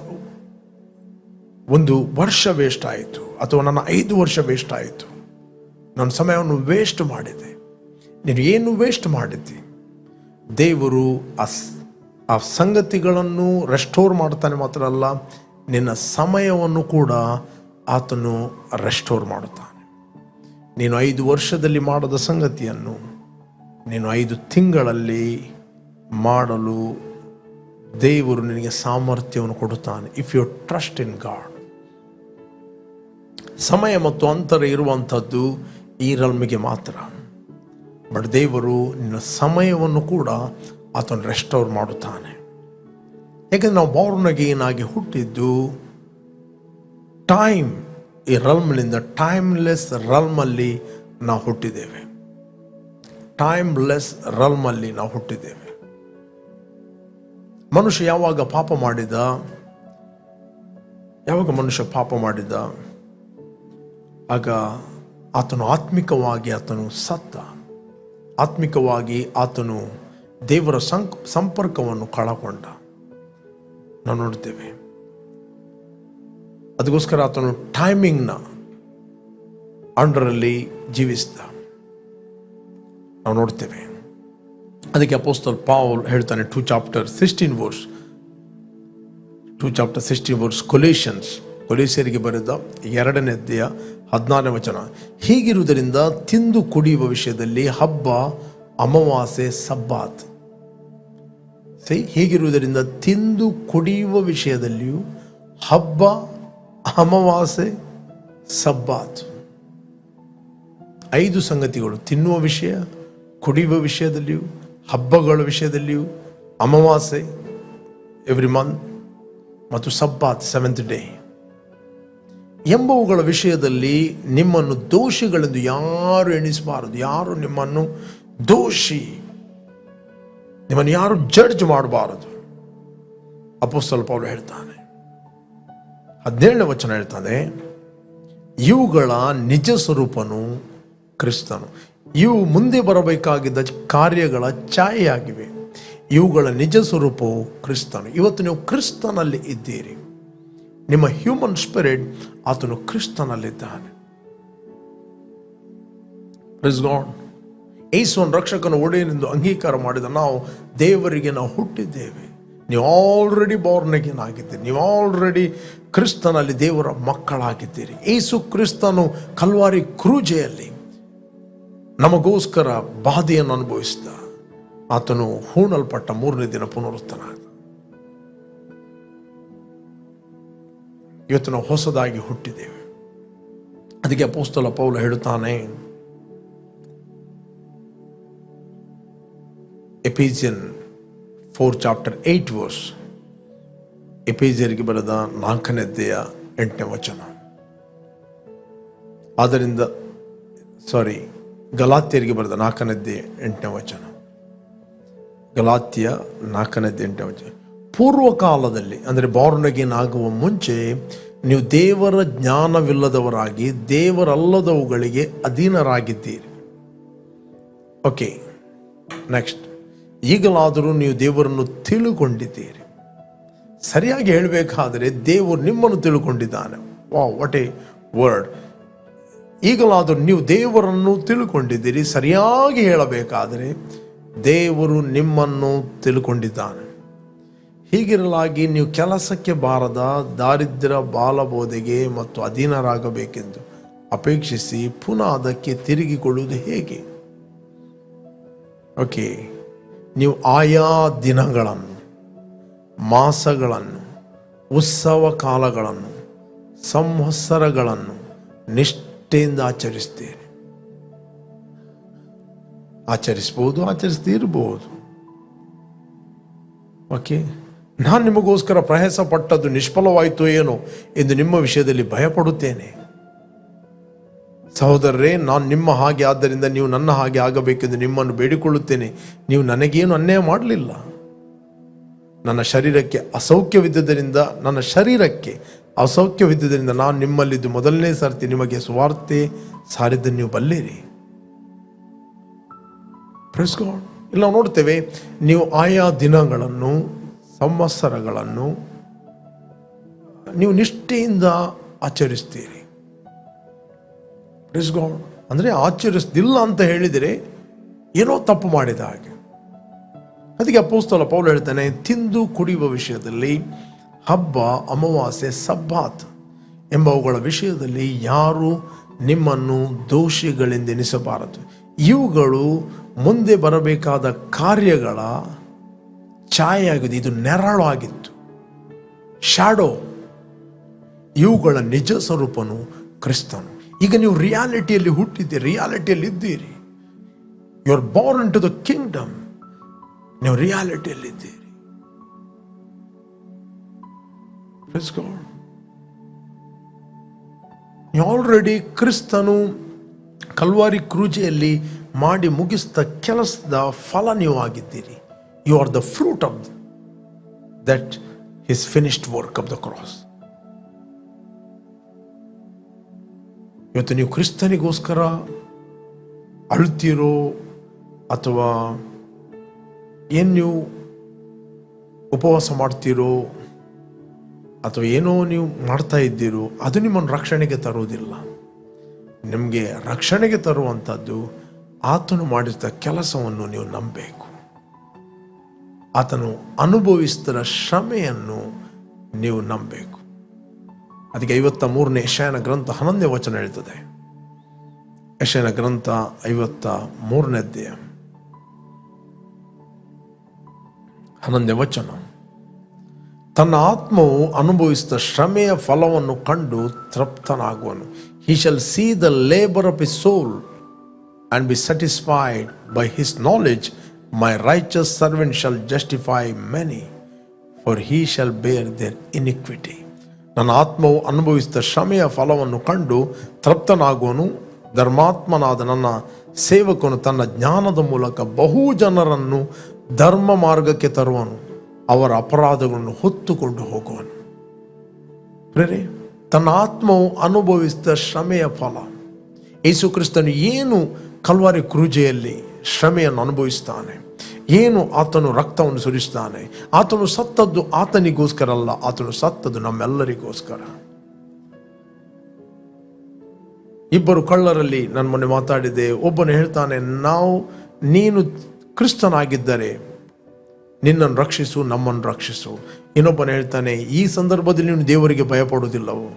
1 ವರ್ಷ ವೇಸ್ಟ್ ಆಯಿತು, ಅಥವಾ ನನ್ನ 5 ವರ್ಷ ವೇಸ್ಟ್ ಆಯಿತು, ನನ್ನ ಸಮಯವನ್ನು ವೇಸ್ಟ್ ಮಾಡಿದೆ. ನೀನು ಏನು ವೇಸ್ಟ್ ಮಾಡಿದ್ದಿ? ದೇವರು ಆ ಸಂಗತಿಗಳನ್ನು ರೆಸ್ಟೋರ್ ಮಾಡ್ತಾನೆ. ಮಾತ್ರ ಅಲ್ಲ, ನಿನ್ನ ಸಮಯವನ್ನು ಕೂಡ ಆತನು ರೆಸ್ಟೋರ್ ಮಾಡುತ್ತಾನೆ. ನೀನು 5 ವರ್ಷದಲ್ಲಿ ಮಾಡದ ಸಂಗತಿಯನ್ನು ನೀನು 5 ತಿಂಗಳಲ್ಲಿ ಮಾಡಲು ದೇವರು ನಿನಗೆ ಸಾಮರ್ಥ್ಯವನ್ನು ಕೊಡುತ್ತಾನೆ. If you trust in God. ಸಮಯ ಮತ್ತು ಅಂತರ ಇರುವಂಥದ್ದು ಈ ರಲ್ಮಿಗೆ ಮಾತ್ರ. ಬಟ್ ದೇವರು ನಿನ್ನ ಸಮಯವನ್ನು ಕೂಡ ಆತನು ರೆಸ್ಟೋರ್ ಮಾಡುತ್ತಾನೆ. ಯಾಕಂದರೆ ನಾವು ಬಾರ್ನ್ ಅಗೇನ್ ಆಗಿ ಹುಟ್ಟಿದ್ದು ಟೈಮ್ ಈ ರಲ್ಮ್ನಿಂದ, ಟೈಮ್ಲೆಸ್ ರಲ್ಮಲ್ಲಿ ನಾವು ಹುಟ್ಟಿದ್ದೇವೆ. ಟೈಮ್ಲೆಸ್ ರಲ್ಮಲ್ಲಿ ನಾವು ಹುಟ್ಟಿದ್ದೇವೆ. ಯಾವಾಗ ಮನುಷ್ಯ ಪಾಪ ಮಾಡಿದ ಆಗ ಆತನು ಆತ್ಮಿಕವಾಗಿ ಆತನು ಸತ್ತ. ಆತ್ಮಿಕವಾಗಿ ಆತನು ದೇವರ ಸಂಪರ್ಕವನ್ನು ಕಳಕೊಂಡ ನಾವು ನೋಡ್ತೇವೆ. ಅದಕ್ಕೋಸ್ಕರ ಆತನು ಟೈಮಿಂಗ್ನ ಅಂಡರಲ್ಲಿ ಜೀವಿಸಿದ ನಾವು ನೋಡ್ತೇವೆ. ಅದಕ್ಕೆ ಅಪೊಸ್ತಲ ಪೌಲ್ ಹೇಳ್ತಾನೆ 2 chapter 16 verse ಕೊಲೇಸ್ಯರಿಗೆ ಬರೆದ 2ನೇ ಅಧ್ಯಾಯ 14ನೇ ವಚನ. ಹೀಗಿರುವುದರಿಂದ ತಿಂದು ಕುಡಿಯುವ ವಿಷಯದಲ್ಲಿ ಹಬ್ಬ, ಅಮಾವಾಸ್ಯೆ, ಸಬ್ಬಾತ್. ಹೀಗಿರುವುದರಿಂದ ತಿಂದು ಕುಡಿಯುವ ವಿಷಯದಲ್ಲಿಯೂ ಹಬ್ಬ, ಅಮಾವಾಸ್ಯೆ, ಸಬ್ಬಾತ್. 5 ಸಂಗತಿಗಳು: ತಿನ್ನುವ ವಿಷಯ, ಕುಡಿಯುವ ವಿಷಯದಲ್ಲಿಯೂ, ಹಬ್ಬಗಳ ವಿಷಯದಲ್ಲಿಯೂ, ಅಮಾವಾಸ್ಯೆ ಎವ್ರಿ ಮಂತ್, ಮತ್ತು ಸಬ್ಬಾತ್ 7th day ಎಂಬವುಗಳ ವಿಷಯದಲ್ಲಿ ನಿಮ್ಮನ್ನು ದೋಷಿಗಳೆಂದು ಯಾರು ಎಣಿಸಬಾರದು. ಯಾರು ನಿಮ್ಮನ್ನು ದೋಷಿ, ನಿಮ್ಮನ್ನು ಯಾರು ಜಡ್ಜ್ ಮಾಡಬಾರದು. ಅಪೊಸ್ತಲ ಪೌಲ ಹೇಳ್ತಾನೆ. 17ನೇ ವಚನ ಹೇಳ್ತಾನೆ, ಇವುಗಳ ನಿಜ ಸ್ವರೂಪನು ಕ್ರಿಸ್ತನು. ಇವು ಮುಂದೆ ಬರಬೇಕಾಗಿದ್ದ ಕಾರ್ಯಗಳ ಛಾಯೆಯಾಗಿವೆ. ಇವುಗಳ ನಿಜ ಸ್ವರೂಪವು ಕ್ರಿಸ್ತನು. ಇವತ್ತು ನೀವು ಕ್ರಿಸ್ತನಲ್ಲಿ ಇದ್ದೀರಿ. ನಿಮ್ಮ ಹ್ಯೂಮನ್ ಸ್ಪಿರಿಟ್ ಆತನು ಕ್ರಿಸ್ತನಲ್ಲಿದ್ದಾನೆ. Praise God. ಯೇಸುವನ್ನು ರಕ್ಷಕನ ಒಡೆಯನೆಂದು ಅಂಗೀಕಾರ ಮಾಡಿದ ನಾವು ದೇವರಿಗೆ ನಾವು ಹುಟ್ಟಿದ್ದೇವೆ. ನೀವು ಆಲ್ರೆಡಿ ಬಾರ್ನ್ ಅಗೇನ್ ಆಗಿದ್ದೀರಿ. ನೀವು ಆಲ್ರೆಡಿ ಕ್ರಿಸ್ತನಲ್ಲಿ ದೇವರ ಮಕ್ಕಳಾಗಿದ್ದೀರಿ. ಯೇಸು ಕ್ರಿಸ್ತನು ಕಲ್ವಾರಿ ಕ್ರೂಜೆಯಲ್ಲಿ ನಮಗೋಸ್ಕರ ಬಾಧೆಯನ್ನು ಅನುಭವಿಸಿದ. ಆತನು ಹೂಣಲ್ಪಟ್ಟ 3ನೇ ದಿನ ಪುನರುತ್ಥಾನ. ಇವತ್ತು ನಾವು ಹೊಸದಾಗಿ ಹುಟ್ಟಿದ್ದೇವೆ. ಅದಕ್ಕೆ ಅಪೊಸ್ತಲ ಪೌಲ ಹೇಳುತ್ತಾನೆ, ಎಫೆಸಿಯನ್ 4 chapter 8 verse, ಎಫೆಸಿಯರಿಗೆ ಬರೆದ 4ನೇ ಅಧ್ಯಾಯ 8ನೇ ವಚನ. ಆದ್ದರಿಂದ ಗಲಾತ್ಯರಿಗೆ ಬರೆದ 4ನೇ ಅಧ್ಯಾಯ 8ನೇ ವಚನ. ಗಲಾತ್ಯ 4ನೇ ಅಧ್ಯಾಯ 8ನೇ ವಚನ. ಪೂರ್ವಕಾಲದಲ್ಲಿ, ಅಂದರೆ ಬಾರ್ನ್ ಅಗೇನ್ ಆಗುವ ಮುಂಚೆ, ನೀವು ದೇವರ ಜ್ಞಾನವಿಲ್ಲದವರಾಗಿ ದೇವರಲ್ಲದವುಗಳಿಗೆ ಅಧೀನರಾಗಿದ್ದೀರಿ. Okay, next. ಈಗಲಾದರೂ ನೀವು ದೇವರನ್ನು ತಿಳುಕೊಂಡಿದ್ದೀರಿ. ಸರಿಯಾಗಿ ಹೇಳಬೇಕಾದರೆ ದೇವರು ನಿಮ್ಮನ್ನು ತಿಳ್ಕೊಂಡಿದ್ದಾನೆ. What A word. ಈಗಲಾದರೂ ನೀವು ದೇವರನ್ನು ತಿಳ್ಕೊಂಡಿದ್ದೀರಿ. ಸರಿಯಾಗಿ ಹೇಳಬೇಕಾದರೆ ದೇವರು ನಿಮ್ಮನ್ನು ತಿಳ್ಕೊಂಡಿದ್ದಾನೆ. ಹೀಗಿರಲಾಗಿ ನೀವು ಕೆಲಸಕ್ಕೆ ಬಾರದ ದಾರಿದ್ರ್ಯ ಬಾಲಬೋಧೆಗೆ ಮತ್ತು ಅಧೀನರಾಗಬೇಕೆಂದು ಅಪೇಕ್ಷಿಸಿ ಪುನಃ ಅದಕ್ಕೆ ತಿರುಗಿಕೊಳ್ಳುವುದು ಹೇಗೆ? ಓಕೆ, ನೀವು ಆಯಾ ದಿನಗಳನ್ನು, ಮಾಸಗಳನ್ನು, ಉತ್ಸವ ಕಾಲಗಳನ್ನು, ಸಂವತ್ಸರಗಳನ್ನು ನಿಷ್ಠೆಯಿಂದ ಆಚರಿಸ್ತೀರಿ. ಆಚರಿಸ್ಬೋದು, ಆಚರಿಸ್ತಿರ್ಬೋದು. ಓಕೆ, ನಾನು ನಿಮಗೋಸ್ಕರ ಪ್ರಯಾಸ ಪಟ್ಟದ್ದು ನಿಷ್ಫಲವಾಯಿತು ಏನೋ ಎಂದು ನಿಮ್ಮ ವಿಷಯದಲ್ಲಿ ಭಯಪಡುತ್ತೇನೆ. ಸಹೋದರರೇ, ನಾನು ನಿಮ್ಮ ಹಾಗೆ, ಆದ್ದರಿಂದ ನೀವು ನನ್ನ ಹಾಗೆ ಆಗಬೇಕೆಂದು ನಿಮ್ಮನ್ನು ಬೇಡಿಕೊಳ್ಳುತ್ತೇನೆ. ನೀವು ನನಗೇನು ಅನ್ಯಾಯ ಮಾಡಲಿಲ್ಲ. ನನ್ನ ಶರೀರಕ್ಕೆ ಅಸೌಖ್ಯವಿದ್ದರಿಂದ ನಾನು ನಿಮ್ಮಲ್ಲಿದ್ದು ಮೊದಲನೇ ಸರ್ತಿ ನಿಮಗೆ ಸುವಾರ್ತೆ ಸಾರಿದ್ದನ್ನು ನೀವು ಬಲ್ಲಿರಿ. Praise God. ಇಲ್ಲಿ ನಾವು ನೋಡ್ತೇವೆ, ನೀವು ಆಯಾ ದಿನಗಳನ್ನು, ಸಂವತ್ಸರಗಳನ್ನು ನೀವು ನಿಷ್ಠೆಯಿಂದ ಆಚರಿಸ್ತೀರಿ. Praise God. ಅಂದರೆ ಆಚರಿಸ್ದಿಲ್ಲ ಅಂತ ಹೇಳಿದರೆ ಏನೋ ತಪ್ಪು ಮಾಡಿದ ಹಾಗೆ. ಅದಕ್ಕೆ ಅಪೊಸ್ತಲ ಪೌಲ ಹೇಳ್ತಾನೆ, ತಿಂದು ಕುಡಿಯುವ ವಿಷಯದಲ್ಲಿ, ಹಬ್ಬ, ಅಮಾವಾಸ್ಯೆ, ಸಬ್ಬಾತ್ ಎಂಬವುಗಳ ವಿಷಯದಲ್ಲಿ ಯಾರು ನಿಮ್ಮನ್ನು ದೋಷಿಗಳೆಂದೆನಿಸಬಾರದು. ಇವುಗಳು ಮುಂದೆ ಬರಬೇಕಾದ ಕಾರ್ಯಗಳ ಛಾಯೆಯಾಗಿದೆ. ಇದು ನೆರಳು ಆಗಿತ್ತು, ಶಾಡೋ. ಇವುಗಳ ನಿಜ ಸ್ವರೂಪನು ಕ್ರಿಸ್ತನು. ಈಗ ನೀವು ರಿಯಾಲಿಟಿಯಲ್ಲಿ ಹುಟ್ಟಿದ್ದೀರಿ, ರಿಯಾಲಿಟಿಯಲ್ಲಿ ಇದ್ದೀರಿ. You are born to the kingdom. ನೀವು ರಿಯಾಲಿಟಿಯಲ್ಲಿದ್ದೀರಿ. ಆಲ್ರೆಡಿ ಕ್ರಿಸ್ತನು ಕಲ್ವಾರಿ ಕ್ರೂಜೆಯಲ್ಲಿ ಮಾಡಿ ಮುಗಿಸಿದ ಕೆಲಸದ ಫಲ ನೀವು ಆಗಿದ್ದೀರಿ. You are the fruit of that his finished work of the cross. ಇವತ್ತು ನೀವು ಕ್ರಿಸ್ತನಿಗೋಸ್ಕರ ಅಳ್ತೀರೋ ಅಥವಾ ಏನು ನೀವು ಉಪವಾಸ ಮಾಡ್ತೀರೋ ಅಥವಾ ಏನೋ ನೀವು ಮಾಡ್ತಾ ಇದ್ದೀರೋ, ಅದು ನಿಮ್ಮನ್ನು ರಕ್ಷಣೆಗೆ ತರುವುದಿಲ್ಲ. ನಿಮಗೆ ರಕ್ಷಣೆಗೆ ತರುವಂಥದ್ದು ಆತನು ಮಾಡಿದ ಕೆಲಸವನ್ನು ನೀವು ನಂಬಬೇಕು. ಆತನು ಅನುಭವಿಸಿದ ಶ್ರಮೆಯನ್ನು ನೀವು ನಂಬಬೇಕು. ಅದಕ್ಕೆ 53ನೇ ಯೆಶಾಯನ ಗ್ರಂಥ 11ನೇ ವಚನ ಹೇಳ್ತದೆ. ಯೆಶಾಯನ ಗ್ರಂಥ 53ನೇ ಅಧ್ಯಾಯ 11ನೇ ವಚನ. ತನ್ನ ಆತ್ಮವು ಅನುಭವಿಸಿದ ಶ್ರಮೆಯ ಫಲವನ್ನು ಕಂಡು ತೃಪ್ತನಾಗುವನು. He shall see the labor of his soul and be satisfied by his knowledge. My righteous servant shall justify many, for he shall bear their iniquity. ನನ್ನ ಆತ್ಮವು ಅನುಭವಿಸಿದ ಶ್ರಮೆಯ ಫಲವನ್ನು ಕಂಡು ತೃಪ್ತನಾಗುವನು. ಧರ್ಮಾತ್ಮನಾದ ನನ್ನ ಸೇವಕನು ತನ್ನ ಜ್ಞಾನದ ಮೂಲಕ ಬಹು ಜನರನ್ನು ಧರ್ಮ ಮಾರ್ಗಕ್ಕೆ ತರುವನು, ಅವರ ಅಪರಾಧಗಳನ್ನು ಹೊತ್ತುಕೊಂಡು ಹೋಗುವನು. ಪ್ರೇರೆ, ತನ್ನ ಆತ್ಮವು ಅನುಭವಿಸಿದ ಶ್ರಮೆಯ ಫಲ. ಯೇಸು ಕ್ರಿಸ್ತನು ಏನು ಕಲ್ವಾರಿ ಕ್ರೂಜೆಯಲ್ಲಿ ಶ್ರಮೆಯನ್ನು ಅನುಭವಿಸ್ತಾನೆ, ಏನು ಆತನು ರಕ್ತವನ್ನು ಸುರಿಸ್ತಾನೆ. ಆತನು ಸತ್ತದ್ದು ಆತನಿಗೋಸ್ಕರ ಅಲ್ಲ, ಆತನು ಸತ್ತದ್ದು ನಮ್ಮೆಲ್ಲರಿಗೋಸ್ಕರ. ಇಬ್ಬರು ಕಳ್ಳರಲ್ಲಿ ನಾನು ಮೊನ್ನೆ ಮಾತಾಡಿದೆ. ಒಬ್ಬನು ಹೇಳ್ತಾನೆ, ನೀನು ಕ್ರಿಸ್ತನಾಗಿದ್ದರೆ ನಿನ್ನನ್ನು ರಕ್ಷಿಸು, ನಮ್ಮನ್ನು ರಕ್ಷಿಸು. ಇನ್ನೊಬ್ಬನು ಹೇಳ್ತಾನೆ, ಈ ಸಂದರ್ಭದಲ್ಲಿ ನೀವು ದೇವರಿಗೆ ಭಯಪಡೋದಿಲ್ಲವೋ,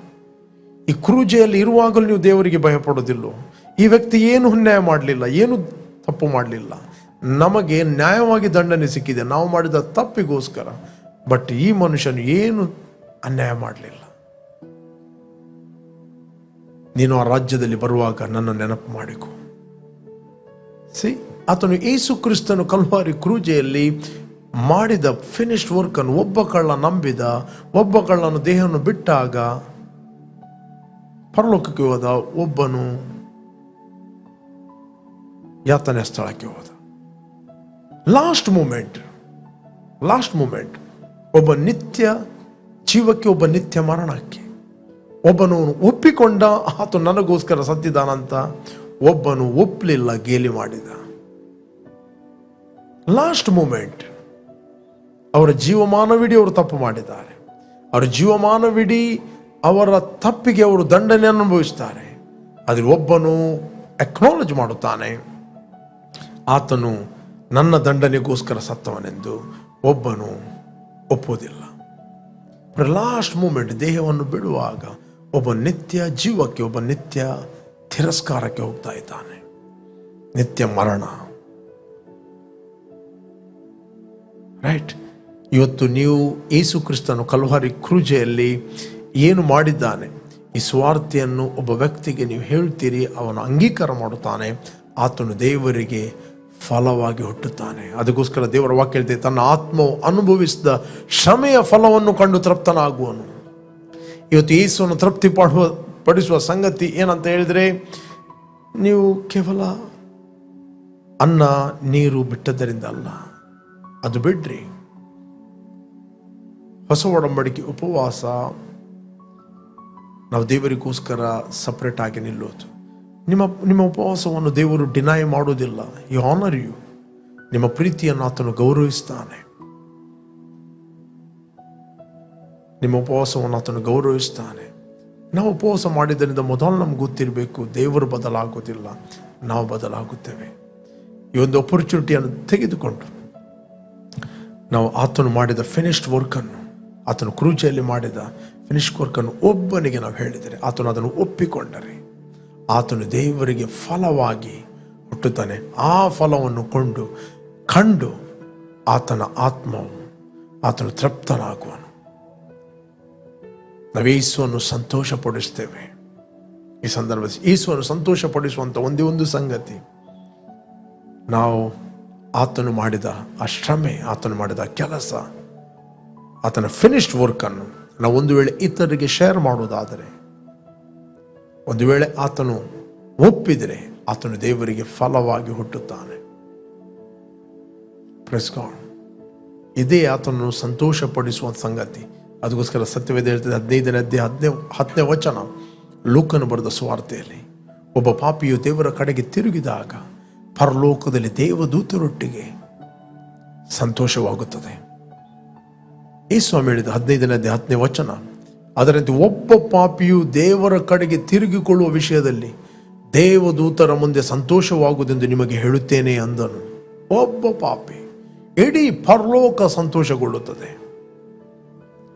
ಈ ಕ್ರೂಜೆಯಲ್ಲಿ ಇರುವಾಗಲೂ ನೀವು ದೇವರಿಗೆ ಭಯಪಡೋದಿಲ್ಲವೋ. ಈ ವ್ಯಕ್ತಿ ಏನು ಅನ್ಯಾಯ ಮಾಡಲಿಲ್ಲ, ಏನು ತಪ್ಪು ಮಾಡಲಿಲ್ಲ, ನಮಗೆ ನ್ಯಾಯವಾಗಿ ದಂಡನೆ ಸಿಕ್ಕಿದೆ ನಾವು ಮಾಡಿದ ತಪ್ಪಿಗೋಸ್ಕರ. ಬಟ್ ಈ ಮನುಷ್ಯನು ಏನು ಅನ್ಯಾಯ ಮಾಡಲಿಲ್ಲ. ನೀನು ಆ ರಾಜ್ಯದಲ್ಲಿ ಬರುವಾಗ ನನ್ನ ನೆನಪು ಮಾಡಿಕೊ. ಆತನು ಯೇಸು ಕ್ರಿಸ್ತನು ಕಲ್ವಾರಿ ಕ್ರೂಜೆಯಲ್ಲಿ ಮಾಡಿದ ಫಿನಿಶ್ಡ್ ವರ್ಕ್ ಅನ್ನು ಒಬ್ಬ ಕಳ್ಳ ನಂಬಿದ. ಒಬ್ಬ ಕಳ್ಳನು ದೇಹವನ್ನು ಬಿಟ್ಟಾಗ ಪರಲೋಕಕ್ಕೆ ಹೋದ, ಒಬ್ಬನು ಯಾತನೆ ಸ್ಥಳಕ್ಕೆ ಹೋದ. ಲಾಸ್ಟ್ ಮೂಮೆಂಟ್ ಒಬ್ಬ ನಿತ್ಯ ಜೀವಕ್ಕೆ, ಒಬ್ಬ ನಿತ್ಯ ಮರಣಕ್ಕೆ. ಒಬ್ಬನು ಒಪ್ಪಿಕೊಂಡ, ಆತ ನನಗೋಸ್ಕರ ಸತ್ತಿದ್ದಾನಂತ. ಒಬ್ಬನು ಒಪ್ಪಲಿಲ್ಲ, ಗೇಲಿ ಮಾಡಿದ. Last moment. ಅವರ ಜೀವಮಾನವಿಡೀ ಅವರು ತಪ್ಪು ಮಾಡಿದ್ದಾರೆ. ಅವರ ಜೀವಮಾನವಿಡೀ ಅವರ ತಪ್ಪಿಗೆ ಅವರು ದಂಡನೆಯನ್ನು ಅನುಭವಿಸ್ತಾರೆ. ಆದರೆ ಒಬ್ಬನು ಅಕ್ನಾಲೇಜ್ ಮಾಡುತ್ತಾನೆ, ಆತನು ನನ್ನ ದಂಡನೆಗೋಸ್ಕರ ಸತ್ತವನೆಂದು. ಒಬ್ಬನು ಒಪ್ಪುವುದಿಲ್ಲ. ಲಾಸ್ಟ್ ಮೂಮೆಂಟ್, ದೇಹವನ್ನು ಬಿಡುವಾಗ ಒಬ್ಬ ನಿತ್ಯ ಜೀವಕ್ಕೆ, ಒಬ್ಬ ನಿತ್ಯ ತಿರಸ್ಕಾರಕ್ಕೆ ಹೋಗ್ತಾ ಇದ್ದಾನೆ, ನಿತ್ಯ ಮರಣ. ರೈಟ್. ಇವತ್ತು ನೀವು ಯೇಸು ಕ್ರಿಸ್ತನು ಕಲ್ವಾರಿ ಕ್ರೂಜೆಯಲ್ಲಿ ಏನು ಮಾಡಿದ್ದಾನೆ, ಈ ಸ್ವಾರ್ಥಿಯನ್ನು ಒಬ್ಬ ವ್ಯಕ್ತಿಗೆ ನೀವು ಹೇಳ್ತೀರಿ, ಅವನು ಅಂಗೀಕಾರ ಮಾಡುತ್ತಾನೆ, ಆತನು ದೇವರಿಗೆ ಫಲವಾಗಿ ಹುಟ್ಟುತ್ತಾನೆ. ಅದಕ್ಕೋಸ್ಕರ ದೇವರ ವಾಕ್ಯ ಹೇಳ್ತೇವೆ, ತನ್ನ ಆತ್ಮವು ಅನುಭವಿಸಿದ ಶ್ರಮೆಯ ಫಲವನ್ನು ಕಂಡು ತೃಪ್ತನಾಗುವನು. ಇವತ್ತು ಯೇಸುವನ್ನು ತೃಪ್ತಿ ಪಡಿಸುವ ಸಂಗತಿ ಏನಂತ ಹೇಳಿದ್ರೆ, ನೀವು ಕೇವಲ ಅನ್ನ ನೀರು ಬಿಟ್ಟದ್ದರಿಂದ ಅಲ್ಲ, ಅದು ಬಿಡ್ರಿ. ಹೊಸ ಒಡಂಬಡಿಕೆ ಉಪವಾಸ ನಾವು ದೇವರಿಗೋಸ್ಕರ ಸಪ್ರೇಟ್ ಆಗಿ ನಿಲ್ಲೋದು. ನಿಮ್ಮ ಉಪವಾಸವನ್ನು ದೇವರು ಡಿನೈ ಮಾಡೋದಿಲ್ಲ. ಈ ಆನರ್ ಯು. ನಿಮ್ಮ ಪ್ರೀತಿಯನ್ನು ಆತನು ಗೌರವಿಸ್ತಾನೆ. ನಿಮ್ಮ ಉಪವಾಸವನ್ನು ಆತನು ಗೌರವಿಸ್ತಾನೆ. ನಾವು ಉಪವಾಸ ಮಾಡಿದ್ದರಿಂದ ಮೊದಲು ನಮ್ಗೆ ಗೊತ್ತಿರಬೇಕು, ದೇವರು ಬದಲಾಗೋದಿಲ್ಲ, ನಾವು ಬದಲಾಗುತ್ತೇವೆ. ಈ ಒಂದು ಅಪರ್ಚುನಿಟಿಯನ್ನು ತೆಗೆದುಕೊಂಡು ನಾವು ಆತನು ಮಾಡಿದ ಫಿನಿಶ್ಡ್ ವರ್ಕನ್ನು, ಆತನು ಕ್ರೂಜೆಯಲ್ಲಿ ಮಾಡಿದ ಫಿನಿಶ್ಡ್ ವರ್ಕನ್ನು ಒಬ್ಬನಿಗೆ ನಾವು ಹೇಳಿದರೆ, ಆತನು ಅದನ್ನು ಒಪ್ಪಿಕೊಂಡರೆ, ಆತನು ದೇವರಿಗೆ ಫಲವಾಗಿ ಹುಟ್ಟುತ್ತಾನೆ. ಆ ಫಲವನ್ನು ಕಂಡು ಆತನ ಆತ್ಮವು ಆತನು ತೃಪ್ತನಾಗುವನು. ನಾವು ಯೇಸುವನ್ನು ಸಂತೋಷಪಡಿಸ್ತೇವೆ. ಈ ಸಂದರ್ಭದಲ್ಲಿ ಯೇಸುವನ್ನು ಸಂತೋಷಪಡಿಸುವಂಥ ಒಂದೇ ಒಂದು ಸಂಗತಿ, ನಾವು ಆತನು ಮಾಡಿದ ಆ ಶ್ರಮೆ, ಆತನು ಮಾಡಿದ ಕೆಲಸ, ಆತನ ಫಿನಿಶ್ಡ್ ವರ್ಕನ್ನು ನಾವು ಒಂದು ವೇಳೆ ಇತರರಿಗೆ ಶೇರ್ ಮಾಡೋದಾದರೆ, ಒಂದು ವೇಳೆ ಆತನು ಒಪ್ಪಿದರೆ, ಆತನು ದೇವರಿಗೆ ಫಲವಾಗಿ ಹುಟ್ಟುತ್ತಾನೆ. Praise God. ಇದೇ ಆತನನ್ನು ಸಂತೋಷಪಡಿಸುವ ಸಂಗತಿ. ಅದಕ್ಕೋಸ್ಕರ ಸತ್ಯವೇದ ಹೇಳ್ತದೆ, 15ನೇ ಅಧ್ಯಾಯ 10ನೇ ವಚನ, ಲೂಕನು ಬರೆದ ಸುವಾರ್ತೆಯಲ್ಲಿ, ಒಬ್ಬ ಪಾಪಿಯು ದೇವರ ಕಡೆಗೆ ತಿರುಗಿದಾಗ ಪರಲೋಕದಲ್ಲಿ ದೇವದೂತರೊಟ್ಟಿಗೆ ಸಂತೋಷವಾಗುತ್ತದೆ. ಯೇಸು ಹೇಳಿದ 15ನೇ ಅಧ್ಯಾಯ 10ನೇ ವಚನ, ಅದರಂತೆ ಒಬ್ಬ ಪಾಪಿಯು ದೇವರ ಕಡೆಗೆ ತಿರುಗಿಕೊಳ್ಳುವ ವಿಷಯದಲ್ಲಿ ದೇವದೂತರ ಮುಂದೆ ಸಂತೋಷವಾಗುವುದೆಂದು ನಿಮಗೆ ಹೇಳುತ್ತೇನೆ ಅಂದನು. ಒಬ್ಬ ಪಾಪಿ, ಇಡೀ ಪರಲೋಕ ಸಂತೋಷಗೊಳ್ಳುತ್ತದೆ.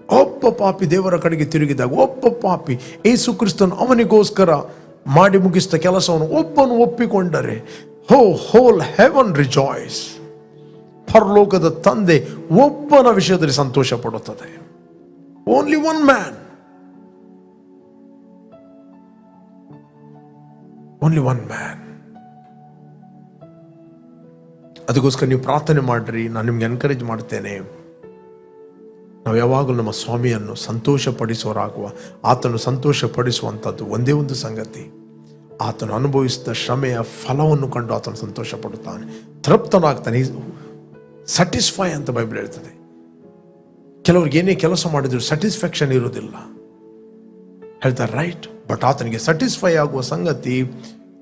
ಒಬ್ಬ ಪಾಪಿ ದೇವರ ಕಡೆಗೆ ತಿರುಗಿದಾಗ, ಒಬ್ಬ ಪಾಪಿ ಯೇಸು ಕ್ರಿಸ್ತನು ಅವನಿಗೋಸ್ಕರ ಮಾಡಿ ಮುಗಿಸಿದ ಕೆಲಸವನ್ನು ಒಬ್ಬನು ಒಪ್ಪಿಕೊಂಡರೆ, ಹೋಲ್ ಹೆವನ್ ರಿಜಾಯ್ಸ್. ಪರಲೋಕದ ತಂದೆ ಒಬ್ಬನ ವಿಷಯದಲ್ಲಿ ಸಂತೋಷ ಪಡುತ್ತದೆ. Only one man, only one man. ಅದಕ್ಕೋಸ್ಕರ ನೀವು ಪ್ರಾರ್ಥನೆ ಮಾಡ್ರಿ. ನಾನು ನಿಮ್ಗೆ ಎನ್ಕರೇಜ್ ಮಾಡ್ತೇನೆ, ನಾವು ಯಾವಾಗಲೂ ನಮ್ಮ ಸ್ವಾಮಿಯನ್ನು ಸಂತೋಷಪಡಿಸುವರಾಗುವ, ಆತನು ಸಂತೋಷಪಡಿಸುವಂಥದ್ದು ಒಂದೇ ಒಂದು ಸಂಗತಿ, ಆತನು ಅನುಭವಿಸಿದ ಶ್ರಮೆಯ ಫಲವನ್ನು ಕಂಡು ಆತನು ಸಂತೋಷ ಪಡುತ್ತಾನೆ, ತೃಪ್ತನಾಗ್ತಾನೆ. ಸ್ಯಾಟಿಸ್ಫೈ ಅಂತ ಬೈಬಲ್ ಹೇಳ್ತದೆ. ಕೆಲವ್ರಿಗೆ ಏನೇ ಕೆಲಸ ಮಾಡಿದ್ರು ಸ್ಯಾಟಿಸ್ಫ್ಯಾಕ್ಷನ್ ಇರೋದಿಲ್ಲ ಹೇಳ್ತಾರೆ, ರೈಟ್. ಬಟ್ ಆತನಿಗೆ ಸ್ಯಾಟಿಸ್ಫೈ ಆಗುವ ಸಂಗತಿ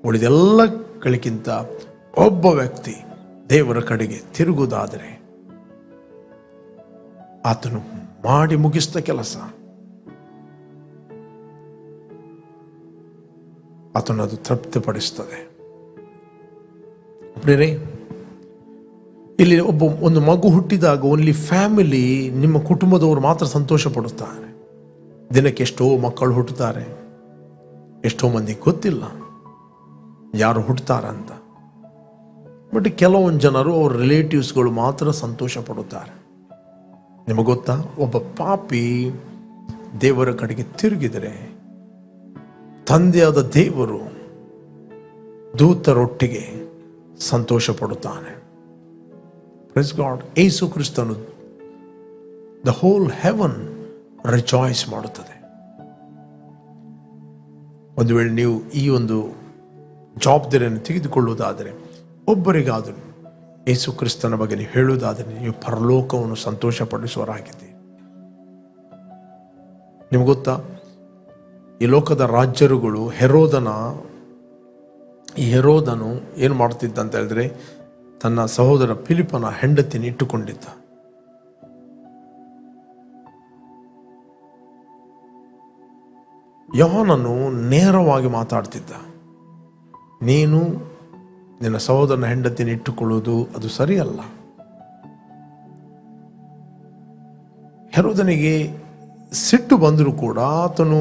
ಉಳಿದೆಲ್ಲಗಳಿಗಿಂತ ಒಬ್ಬ ವ್ಯಕ್ತಿ ದೇವರ ಕಡೆಗೆ ತಿರುಗುವುದಾದರೆ, ಆತನು ಮಾಡಿ ಮುಗಿಸಿದ ಕೆಲಸ ಆತನು ಅದು ತೃಪ್ತಿಪಡಿಸ್ತದೆ. ಪ್ರೇರೆ, ಇಲ್ಲಿ ಒಂದು ಮಗು ಹುಟ್ಟಿದಾಗ ಓನ್ಲಿ ಫ್ಯಾಮಿಲಿ, ನಿಮ್ಮ ಕುಟುಂಬದವರು ಮಾತ್ರ ಸಂತೋಷ ಪಡುತ್ತಾರೆ. ದಿನಕ್ಕೆ ಎಷ್ಟೋ ಮಕ್ಕಳು ಹುಟ್ಟುತ್ತಾರೆ, ಎಷ್ಟೋ ಮಂದಿ ಗೊತ್ತಿಲ್ಲ ಯಾರು ಹುಟ್ಟುತ್ತಾರಂತ. ಬಟ್ ಕೆಲವೊಂದು ಜನರು ಅವ್ರ ರಿಲೇಟಿವ್ಸ್ಗಳು ಮಾತ್ರ ಸಂತೋಷ ಪಡುತ್ತಾರೆ. ನಿಮಗೆ ಗೊತ್ತಾ, ಒಬ್ಬ ಪಾಪಿ ದೇವರ ಕಡೆಗೆ ತಿರುಗಿದರೆ ತಂದೆಯಾದ ದೇವರು ದೂತರೊಟ್ಟಿಗೆ ಸಂತೋಷ ಪಡುತ್ತಾನೆ. Praise God. ಯೇಸು ಕ್ರಿಸ್ತನು ದ ಹೋಲ್ ಹೆವನ್ ರಿಜಾಯ್ಸ್ ಮಾಡುತ್ತದೆ. ಒಂದು ವೇಳೆ ನೀವು ಈ ಒಂದು ಜವಾಬ್ದಾರಿಯನ್ನು ತೆಗೆದುಕೊಳ್ಳುವುದಾದರೆ, ಒಬ್ಬರಿಗಾದರೂ ಯೇಸು ಕ್ರಿಸ್ತನ ಬಗ್ಗೆ ನೀವು ಹೇಳುವುದಾದರೆ, ನೀವು ಪರಲೋಕವನ್ನು ಸಂತೋಷಪಡಿಸುವರಾಗಿದೆ. ನಿಮ್ಗೆ ಗೊತ್ತಾ, ಈ ಲೋಕದ ರಾಜ್ಯರುಗಳು ಹೆರೋದನು ಏನು ಮಾಡ್ತಿದ್ದ ಅಂತ ಹೇಳಿದ್ರೆ, ತನ್ನ ಸಹೋದರ ಫಿಲಿಪ್ಪನ ಹೆಂಡತಿನ ಇಟ್ಟುಕೊಂಡಿದ್ದ. ಯೋಹಾನನು ನೇರವಾಗಿ ಮಾತಾಡ್ತಿದ್ದ, ನೀನು ನಿನ್ನ ಸಹೋದರನ ಹೆಂಡತಿನ ಇಟ್ಟುಕೊಳ್ಳುವುದು ಅದು ಸರಿಯಲ್ಲ. ಹೆರೋದನಿಗೆ ಸಿಟ್ಟು ಬಂದರೂ ಕೂಡ ಆತನು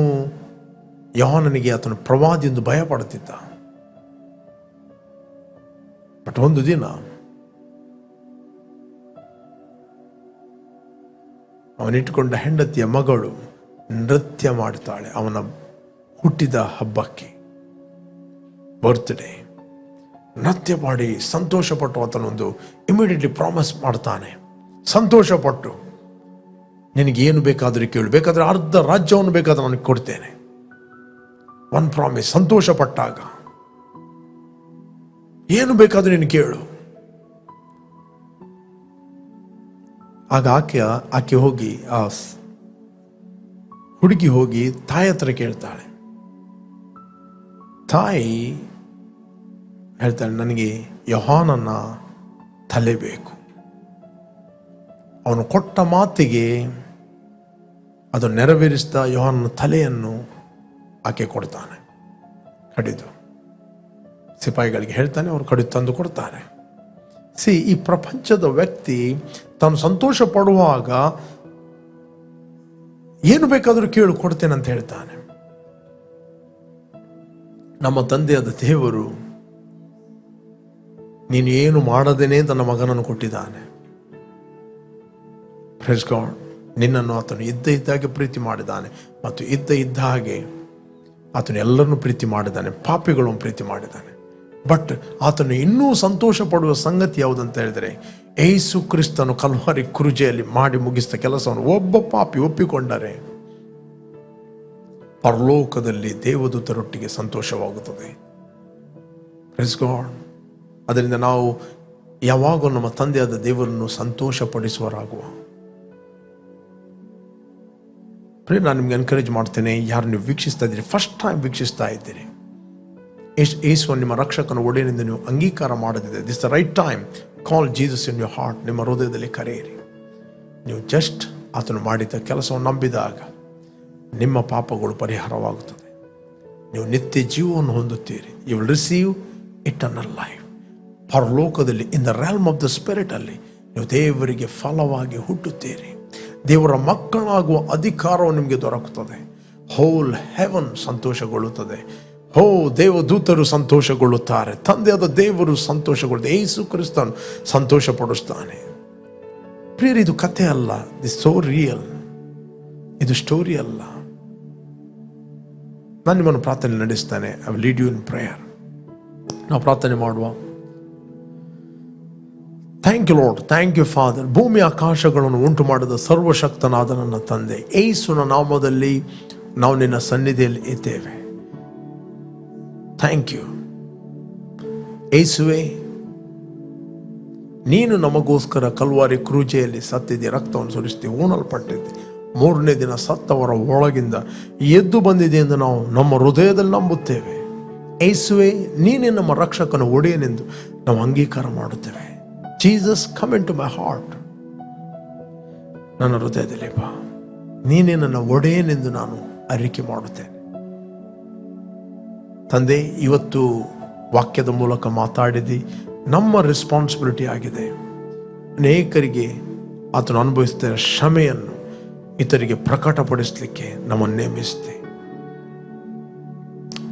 ಯೋಹಾನನಿಗೆ ಆತನು ಪ್ರವಾದಿ ಎಂದು ಭಯ ಪಡುತ್ತಿದ್ದ. ಬಟ್ ಒಂದು ದಿನ ಅವನಿಟ್ಟುಕೊಂಡ ಹೆಂಡತಿಯ ಮಗಳು ನೃತ್ಯ ಮಾಡ್ತಾಳೆ. ಅವನ ಹುಟ್ಟಿದ ಹಬ್ಬಕ್ಕೆ, ಬರ್ತ್ಡೇ, ನೃತ್ಯ ಮಾಡಿ ಸಂತೋಷಪಟ್ಟು ಆತನೊಂದು ಇಮಿಡಿಯೇಟ್ಲಿ ಪ್ರಾಮಿಸ್ ಮಾಡ್ತಾನೆ. ಸಂತೋಷಪಟ್ಟು, ನಿನಗೇನು ಬೇಕಾದರೂ ಕೇಳು, ಬೇಕಾದರೆ ಅರ್ಧ ರಾಜ್ಯವನ್ನು ಬೇಕಾದ್ರೆ ನನಗೆ ಕೊಡ್ತೇನೆ. One promise. ಸಂತೋಷಪಟ್ಟಾಗ ಏನು ಬೇಕಾದ್ರೂ ನೀನು ಕೇಳು. ಆಗ ಆಕೆ ಹೋಗಿ ಆ ಹುಡುಗಿ ಹೋಗಿ ತಾಯಿ ಹತ್ರ ಕೇಳ್ತಾಳೆ. ತಾಯಿ ಹೇಳ್ತಾಳೆ, ನನಗೆ ಯೋಹಾನನ ತಲೆ ಬೇಕು. ಅವನು ಕೊಟ್ಟ ಮಾತಿಗೆ ಅದು ನೆರವೇರಿಸಿದ ಯೋಹಾನನ ತಲೆಯನ್ನು ಆಕೆ ಕೊಡ್ತಾನೆ, ಕಡಿದು ಸಿಪಾಯಿಗಳಿಗೆ ಹೇಳ್ತಾನೆ, ಅವರು ಕಡಿದು ತಂದು ಕೊಡ್ತಾರೆ. ಈ ಪ್ರಪಂಚದ ವ್ಯಕ್ತಿ ತಾನು ಸಂತೋಷ ಪಡುವಾಗ ಏನು ಬೇಕಾದರೂ ಕೇಳು, ಕೊಡ್ತೇನೆ ಅಂತ ಹೇಳ್ತಾನೆ. ನಮ್ಮ ತಂದೆಯಾದ ದೇವರು ನೀನು ಏನು ಮಾಡದೇನೆ ತನ್ನ ಮಗನನ್ನು ಕೊಟ್ಟಿದ್ದಾನೆ. Praise God. ನಿನ್ನನ್ನು ಆತನು ಇದ್ದಾಗೆ ಪ್ರೀತಿ ಮಾಡಿದ್ದಾನೆ, ಮತ್ತು ಇದ್ದ ಹಾಗೆ ಆತನು ಎಲ್ಲರನ್ನೂ ಪ್ರೀತಿ ಮಾಡಿದ್ದಾನೆ, ಪಾಪಿಗಳನ್ನು ಪ್ರೀತಿ ಮಾಡಿದ್ದಾನೆ. ಬಟ್ ಆತನು ಇನ್ನೂ ಸಂತೋಷ ಪಡುವ ಸಂಗತಿ ಯಾವುದಂತ ಹೇಳಿದರೆ, ಯೇಸು ಕ್ರಿಸ್ತನು ಕಲ್ವಾರಿ ಕ್ರೂಜೆಯಲ್ಲಿ ಮಾಡಿ ಮುಗಿಸಿದ ಕೆಲಸವನ್ನು ಒಬ್ಬ ಪಾಪಿ ಒಪ್ಪಿಕೊಂಡರೆ ಪರಲೋಕದಲ್ಲಿ ದೇವದೂತರೊಟ್ಟಿಗೆ ಸಂತೋಷವಾಗುತ್ತದೆ. Praise God. ಅದರಿಂದ ನಾವು ಯಾವಾಗಲೂ ನಮ್ಮ ತಂದೆಯಾದ ದೇವರನ್ನು ಸಂತೋಷಪಡಿಸುವರಾಗುವ. ನಾನು ನಿಮ್ಗೆ ಎನ್ಕರೇಜ್ ಮಾಡ್ತೇನೆ, ಯಾರು ನೀವು ವೀಕ್ಷಿಸ್ತಾ ಇದ್ದೀರಿ, ಫಸ್ಟ್ ಟೈಮ್ ವೀಕ್ಷಿಸ್ತಾ ಇದ್ದೀರಿ, ಯೇಸು ನಿಮ್ಮ ರಕ್ಷಕನ ಒಡೆಯನಿಂದ ನೀವು ಅಂಗೀಕಾರ ಮಾಡದಿದೆ, this the right time. Call Jesus in your heart. ನಿಮ್ಮ ಹೃದಯದಲ್ಲಿ ಕರೆಯಿರಿ. ನೀವು ಜಸ್ಟ್ ಆತನು ಮಾಡಿದ ಕೆಲಸವನ್ನು ನಂಬಿದಾಗ ನಿಮ್ಮ ಪಾಪಗಳು ಪರಿಹಾರವಾಗುತ್ತದೆ. ನೀವು ನಿತ್ಯ ಜೀವವನ್ನು ಹೊಂದುತ್ತೀರಿ. You will receive eternal life. ಪರಲೋಕದಲ್ಲಿ in the realm of the spirit ಅಲ್ಲಿ ನೀವು ದೇವರಿಗೆ ಫಲವಾಗಿ ಹುಟ್ಟುತ್ತೀರಿ. ದೇವರ ಮಕ್ಕಳಾಗುವ ಅಧಿಕಾರವು ನಿಮಗೆ ದೊರಕುತ್ತದೆ. ಹೋಲ್ ಹೆವನ್ ಸಂತೋಷಗೊಳ್ಳುತ್ತದೆ. ದೇವದೂತರು ಸಂತೋಷಗೊಳ್ಳುತ್ತಾರೆ. ತಂದೆಯಾದ ದೇವರು ಸಂತೋಷಗೊಳ್ಳುತ್ತೆ. ಯೇಸು ಕ್ರಿಸ್ತನು ಸಂತೋಷ ಪಡಿಸ್ತಾನೆ. ಪ್ರಿಯರೇ, ಇದು ಕಥೆ ಅಲ್ಲ, ದಿಸ್ ಸೋ ರಿಯಲ್. ಇದು ಸ್ಟೋರಿ ಅಲ್ಲ. ನಾನು ನಿಮ್ಮನ್ನು ಪ್ರಾರ್ಥನೆ ನಡೆಸ್ತೇನೆ. I will lead you in prayer. ನಾವು ಪ್ರಾರ್ಥನೆ ಮಾಡುವ. Thank you Lord, thank you father. ಭೂಮಿ ಆಕಾಶಗಳನ್ನು ಉಂಟು ಮಾಡಿದ ಸರ್ವಶಕ್ತನಾದ ನನ್ನ ತಂದೆ, ಯೇಸುವಿನ ನಾಮದಲ್ಲಿ ನಾವು ನಿನ್ನ ಸನ್ನಿಧಿಯಲ್ಲಿ ಇದ್ದೇವೆ. ಥ್ಯಾಂಕ್ ಯು ಯೇಸುವೆ. ನೀನು ನಮಗೋಸ್ಕರ ಕಲ್ವಾರಿ ಕ್ರೂಜೆಯಲ್ಲಿ ಸತ್ತಿದ್ದೆ, ರಕ್ತವನ್ನು ಸುರಿಸ್ತಿ, ಉಣಲ್ಪಟ್ಟಿದ್ದೆ, ಮೂರನೇ ದಿನ ಸತ್ತವರ ಒಳಗಿಂದ ಎದ್ದು ಬಂದಿದೆ ಎಂದು ನಾವು ನಮ್ಮ ಹೃದಯದಲ್ಲಿ ನಂಬುತ್ತೇವೆ. ಯೇಸುವೆ, ನೀನೇ ನಮ್ಮ ರಕ್ಷಕನ ಒಡೆಯನೆಂದು ನಾವು ಅಂಗೀಕಾರ ಮಾಡುತ್ತೇವೆ. Jesus, come into my heart. ನನ್ನ ಹೃದಯದಲ್ಲಿ ಬಾ. ನೀನೇ ನನ್ನ ಒಡೆಯನೆಂದು ನಾನು ಅರಿಕೆ ಮಾಡುತ್ತೇನೆ. ತಂದೆ, ಇವತ್ತು ವಾಕ್ಯದ ಮೂಲಕ ಮಾತಾಡಿದಿ. ನಮ್ಮ ರೆಸ್ಪಾನ್ಸಿಬಿಲಿಟಿ ಆಗಿದೆ. ಅನೇಕರಿಗೆ ಆತನು ಅನುಭವಿಸ್ತಿರೋ ಕ್ಷಮೆಯನ್ನು ಇತರಿಗೆ ಪ್ರಕಟಪಡಿಸಲಿಕ್ಕೆ ನಮ್ಮನ್ನು ನೇಮಿಸಿದೆ.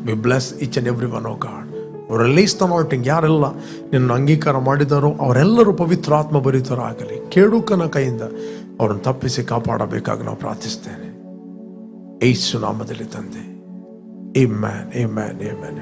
We bless each and every one, O God. Release the anointing. ಯಾರೆಲ್ಲ ನಿನ್ನ ಅಂಗೀಕಾರ ಮಾಡಿದಾರೋ ಅವರೆಲ್ಲರೂ ಪವಿತ್ರಾತ್ಮ ಭರಿತರಾಗಲಿ. ಕೇಡುಕನ ಕೈಯಿಂದ ಅವರನ್ನು ತಪ್ಪಿಸಿ ಕಾಪಾಡಬೇಕಾಗಿ ನಾವು ಪ್ರಾರ್ಥಿಸ್ತೇನೆ. ಯೇಸು ನಾಮದಲ್ಲಿ ತಂದೆ. Amen, amen, amen.